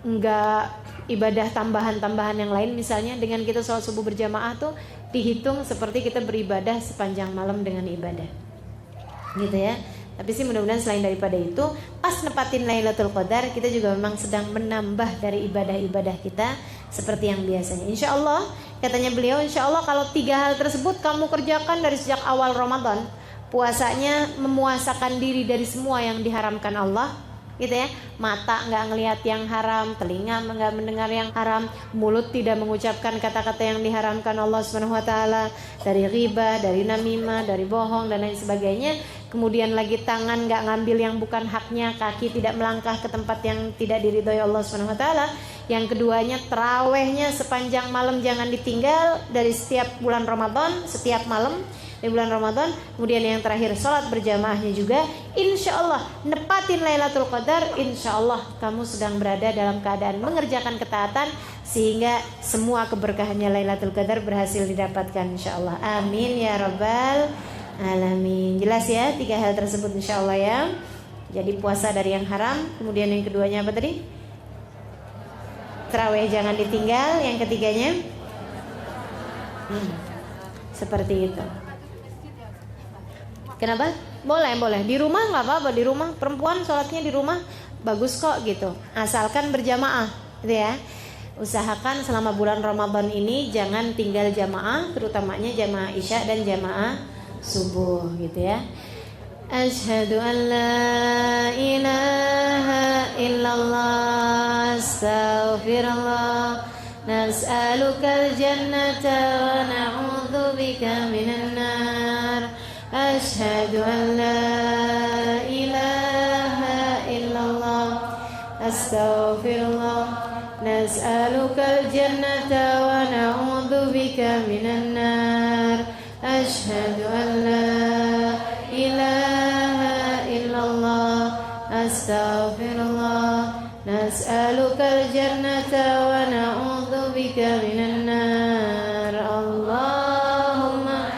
enggak ibadah tambahan-tambahan yang lain, misalnya dengan kita sholat subuh berjamaah tuh dihitung seperti kita beribadah sepanjang malam dengan ibadah, gitu ya. Tapi sih mudah-mudahan selain daripada itu, pas nepatin Lailatul Qadar, kita juga memang sedang menambah dari ibadah-ibadah kita seperti yang biasanya. Insya Allah, katanya beliau, insya Allah kalau 3 hal tersebut kamu kerjakan dari sejak awal Ramadan, puasanya memuasakan diri dari semua yang diharamkan Allah, gitu ya. Mata nggak ngelihat yang haram, telinga nggak mendengar yang haram, mulut tidak mengucapkan kata-kata yang diharamkan Allah Subhanahu Wa Taala, dari ghibah, dari namimah, dari bohong dan lain sebagainya. Kemudian lagi tangan nggak ngambil yang bukan haknya, kaki tidak melangkah ke tempat yang tidak diridhoi Allah Subhanahu Wa Taala. Yang keduanya, tarawehnya sepanjang malam jangan ditinggal dari setiap bulan Ramadan, setiap malam di bulan Ramadan. Kemudian yang terakhir, sholat berjamaahnya juga. Insya Allah nepatin Lailatul Qadar, insya Allah kamu sedang berada dalam keadaan mengerjakan ketaatan, sehingga semua keberkahannya Lailatul Qadar berhasil didapatkan insya Allah. Amin ya rabbal alamin. Jelas ya 3 hal tersebut insya Allah ya. Jadi puasa dari yang haram. Kemudian yang keduanya apa tadi? Tarawih jangan ditinggal. Yang ketiganya seperti itu. Kenapa? Boleh. Di rumah nggak apa-apa. Di rumah perempuan sholatnya di rumah bagus kok gitu. Asalkan berjamaah, gitu ya. Usahakan selama bulan Ramadan ini jangan tinggal jamaah, terutamanya jamaah Isya dan jamaah subuh, gitu ya. Asyhadu an la ilaha illallah, astaghfirullah, nas'alukal jannata wa na'udzubika minan nar. Asyhadu an la ilaha illallah, astaghfirullah, nas'alukal jannata wa na'udzubika minan nar. Asyhadu an la ilaha illallah, astaghfirullah, nas'alukal jannata wa na'udzubika minan nar. Allahumma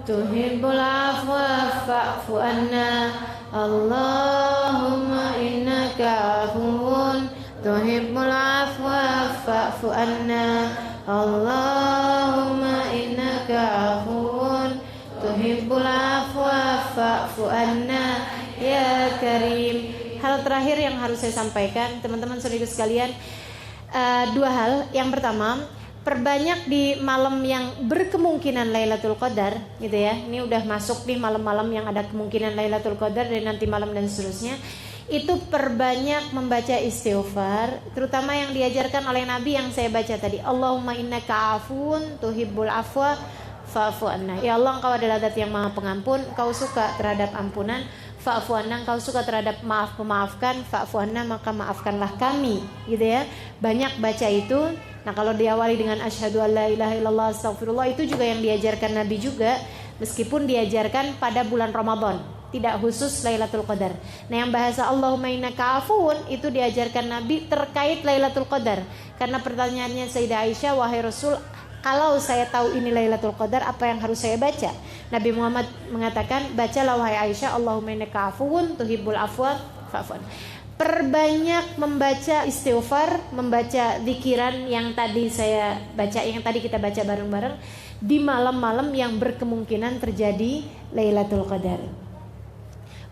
tuhibbul afwa fa'fu anna. Allahumma innaka afuwun tuhibbul afwa fa'fu anna. Allahumma innaka afuwun tuhibbul afwa fa'fu anna ya karim. Hal terakhir yang harus saya sampaikan, teman-teman saudara sekalian, 2 hal. Yang pertama, perbanyak di malam yang berkemungkinan Lailatul Qadar, gitu ya. Ini udah masuk nih malam-malam yang ada kemungkinan Lailatul Qadar dari nanti malam dan seterusnya. Itu perbanyak membaca istighfar, terutama yang diajarkan oleh Nabi yang saya baca tadi. Allahumma innaka afuwun tuhibbul afwa fa'fu anna. Ya Allah, Engkau adalah Zat yang Maha Pengampun, Engkau suka terhadap ampunan. Fa'fu anna, Engkau suka terhadap memaafkan. Fa'fu anna, maka maafkanlah kami, gitu ya. Banyak baca itu. Nah, kalau diawali dengan asyhadu alla ilaha illallah astaghfirullah, itu juga yang diajarkan Nabi juga, meskipun diajarkan pada bulan Ramadan, tidak khusus Lailatul Qadar. Nah, yang bahasa Allahumma innaka afuwun itu diajarkan Nabi terkait Lailatul Qadar. Karena pertanyaannya Sayyidah Aisyah, wahai Rasul, kalau saya tahu ini Lailatul Qadar, apa yang harus saya baca? Nabi Muhammad mengatakan, bacalah wahai Aisyah, Allahumma innaka afuwun tuhibbul afwa fa'fu anna. Perbanyak membaca istighfar, membaca zikiran yang tadi saya baca, yang tadi kita baca bareng-bareng di malam-malam yang berkemungkinan terjadi Lailatul Qadar.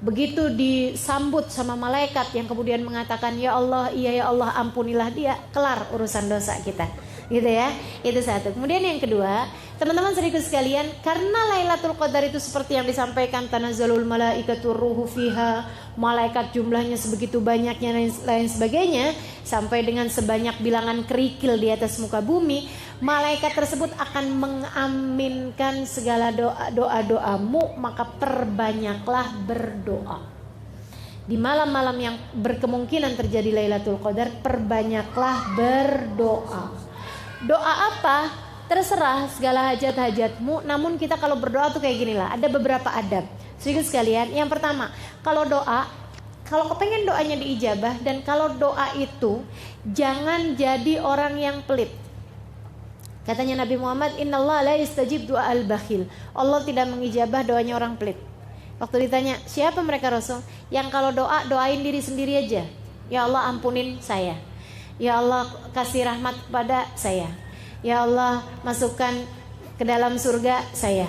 Begitu disambut sama malaikat yang kemudian mengatakan, ya Allah, iya ya Allah, ampunilah dia, kelar urusan dosa kita, gitu ya. Itu satu. Kemudian yang kedua, teman-teman saudaraku sekalian, karena Lailatul Qadar itu seperti yang disampaikan, tanazzalul malaikatur ruhu fiha, malaikat jumlahnya sebegitu banyaknya lain sebagainya, sampai dengan sebanyak bilangan kerikil di atas muka bumi, malaikat tersebut akan mengaminkan segala doa-doamu, maka perbanyaklah berdoa. Di malam-malam yang berkemungkinan terjadi Lailatul Qadar, perbanyaklah berdoa. Doa apa? Terserah, segala hajat-hajatmu. Namun kita kalau berdoa tuh kayak gini lah, ada beberapa adab. Sedikit sekalian, yang pertama, kalau doa, kalau kepengen doanya diijabah, dan kalau doa itu jangan jadi orang yang pelit. Katanya Nabi Muhammad, innallaha la yastajib du'a al-bakhil. Allah tidak mengijabah doanya orang pelit. Waktu ditanya, siapa mereka Rasul? Yang kalau doa, doain diri sendiri aja. Ya Allah, ampunin saya. Ya Allah, kasih rahmat kepada saya. Ya Allah, masukkan ke dalam surga saya.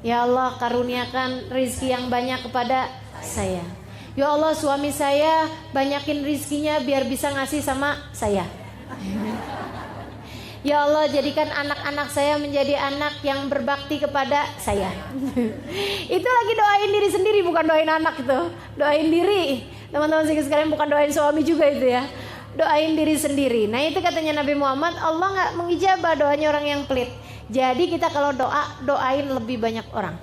Ya Allah, karuniakan rizki yang banyak kepada saya. Ya Allah, suami saya banyakin rizkinya biar bisa ngasih sama saya. Ya Allah, jadikan anak-anak saya menjadi anak yang berbakti kepada saya. Itu lagi doain diri sendiri, bukan doain anak itu. Doain diri. Teman-teman sekalian, bukan doain suami juga itu ya. Doain diri sendiri. Nah itu katanya Nabi Muhammad, Allah gak mengijabah doanya orang yang pelit. Jadi kita kalau doain lebih banyak orang.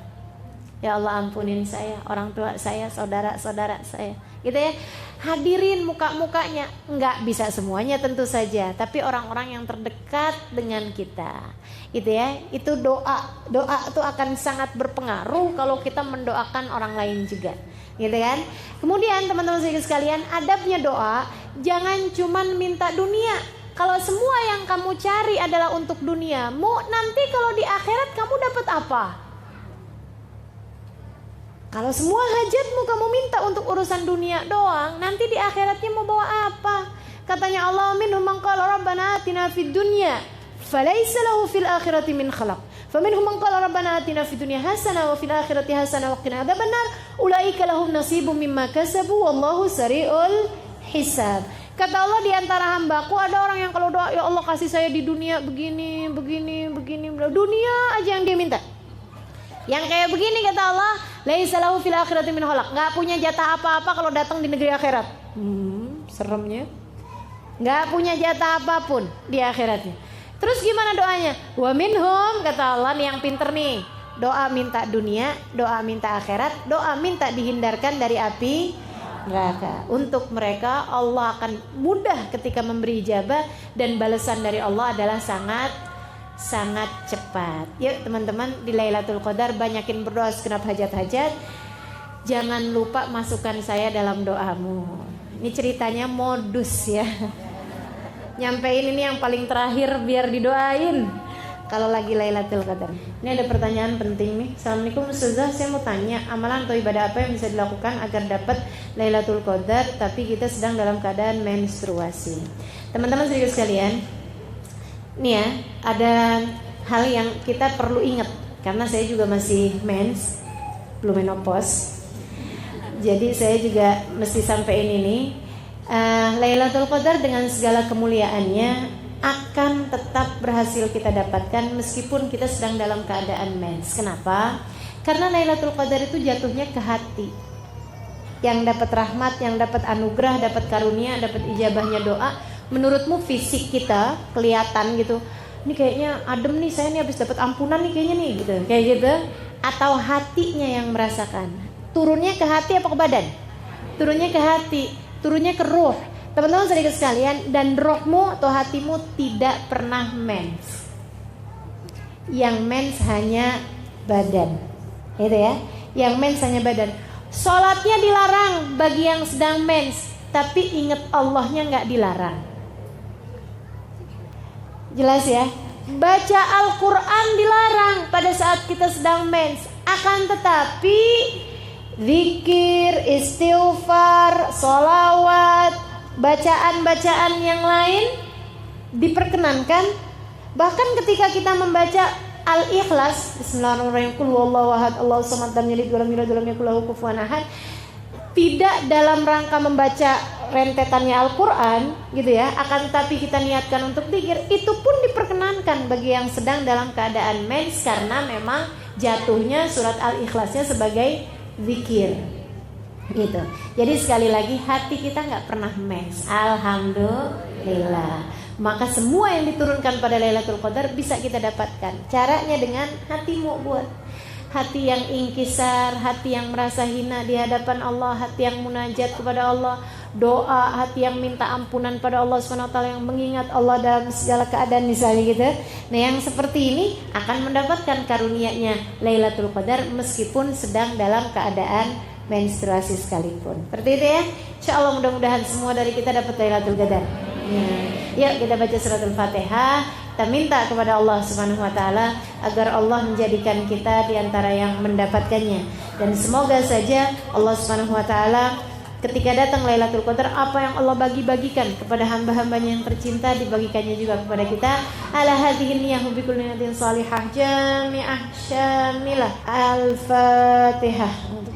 Ya Allah, ampunin saya, orang tua saya, saudara-saudara saya, gitu ya. Hadirin muka-mukanya. Nggak bisa semuanya tentu saja, tapi orang-orang yang terdekat dengan kita, gitu ya. Itu doa itu akan sangat berpengaruh kalau kita mendoakan orang lain juga, gitu kan. Kemudian teman-teman sekalian, adabnya doa, jangan cuman minta dunia. Kalau semua yang kamu cari adalah untuk duniamu, nanti kalau di akhirat kamu dapat apa? Kalau semua hajatmu kamu minta untuk urusan dunia doang, nanti di akhiratnya mau bawa apa? Katanya Allah, minhum man qala rabbana atina fid dunya falaysa lahu fil akhirati min khalaq. Faminhum man qala rabbana atina fid dunya hasanah wa fil akhirati hasanah wa qina adzabannar. Ulaika lahum nasibum mimma kasabu wallahu sari'ul hisab. Kata Allah, di antara hambaku ada orang yang kalau doa, ya Allah kasih saya di dunia begini. Dunia aja yang dia minta. Yang kayak begini kata Allah, laisa lahu fil akhirati min khalaq. Enggak punya jatah apa-apa kalau datang di negeri akhirat. Seremnya. Enggak punya jatah apapun di akhiratnya. Terus gimana doanya? Wa minhum, kata Allah nih yang pinter nih. Doa minta dunia, doa minta akhirat, doa minta dihindarkan dari api neraka. Untuk mereka Allah akan mudah ketika memberi ijabah, dan balasan dari Allah adalah sangat cepat. Yuk teman-teman, di Lailatul Qadar banyakin berdoa segenap hajat-hajat. Jangan lupa masukkan saya dalam doamu. Ini ceritanya modus ya. Nyampein ini yang paling terakhir biar didoain kalau lagi Lailatul Qadar. Ini ada pertanyaan penting nih. Assalamualaikum Ustazah, saya mau tanya, amalan atau ibadah apa yang bisa dilakukan agar dapat Lailatul Qadar tapi kita sedang dalam keadaan menstruasi? Teman-teman sekalian, nih ya, ada hal yang kita perlu ingat, karena saya juga masih mens, belum menopause. Jadi saya juga mesti sampein ini. Lailatul Qadar dengan segala kemuliaannya akan tetap berhasil kita dapatkan meskipun kita sedang dalam keadaan mens. Kenapa? Karena Lailatul Qadar itu jatuhnya ke hati. Yang dapat rahmat, yang dapat anugerah, dapat karunia, dapat ijabahnya doa. Menurutmu fisik kita kelihatan gitu, ini kayaknya adem nih, saya nih habis dapat ampunan nih kayaknya nih gitu, kayak gitu. Atau hatinya yang merasakan? Turunnya ke hati apa ke badan? Turunnya ke hati, turunnya ke ruh. Teman-teman sedikit sekalian, dan rohmu atau hatimu tidak pernah mens. Yang mens hanya badan, gitu ya. Yang mens hanya badan. Sholatnya dilarang bagi yang sedang mens, tapi ingat Allahnya nggak dilarang. Jelas ya. Baca Al-Quran dilarang pada saat kita sedang mens. Akan tetapi zikir, istighfar, sholawat, bacaan-bacaan yang lain diperkenankan. Bahkan ketika kita membaca Al-Ikhlas, Bismillahirrahmanirrahim, Qul huwallahu ahad, Allahus samad, lam yalid walam yulad walam yakul lahu kufuwan ahad, tidak dalam rangka membaca rentetannya Al-Quran gitu ya, akan tetapi kita niatkan untuk zikir, itu pun diperkenankan bagi yang sedang dalam keadaan mens, karena memang jatuhnya surat Al-Ikhlasnya sebagai zikir gitu. Jadi sekali lagi, hati kita nggak pernah mens, alhamdulillah. Maka semua yang diturunkan pada Lailatul Qadar bisa kita dapatkan. Caranya dengan hatimu, buat hati yang ingkisar, hati yang merasa hina di hadapan Allah, hati yang munajat kepada Allah, doa, hati yang minta ampunan pada Allah SWT, yang mengingat Allah dalam segala keadaan misalnya gitu. Nah yang seperti ini akan mendapatkan karunia-Nya Lailatul Qadar meskipun sedang dalam keadaan menstruasi sekalipun. Seperti itu ya. Insyaallah mudah-mudahan semua dari kita dapat Lailatul Qadar. Yuk kita baca suratul Fatihah. Kita minta kepada Allah Subhanahu wa taala agar Allah menjadikan kita di antara yang mendapatkannya, dan semoga saja Allah Subhanahu wa taala ketika datang Lailatul Qadar, apa yang Allah bagi-bagikan kepada hamba-hambanya yang tercinta dibagikannya juga kepada kita. Ala hadhihi niyahu bi kulli niyatin salihah jami'ah syamilah. Al-Fatihah.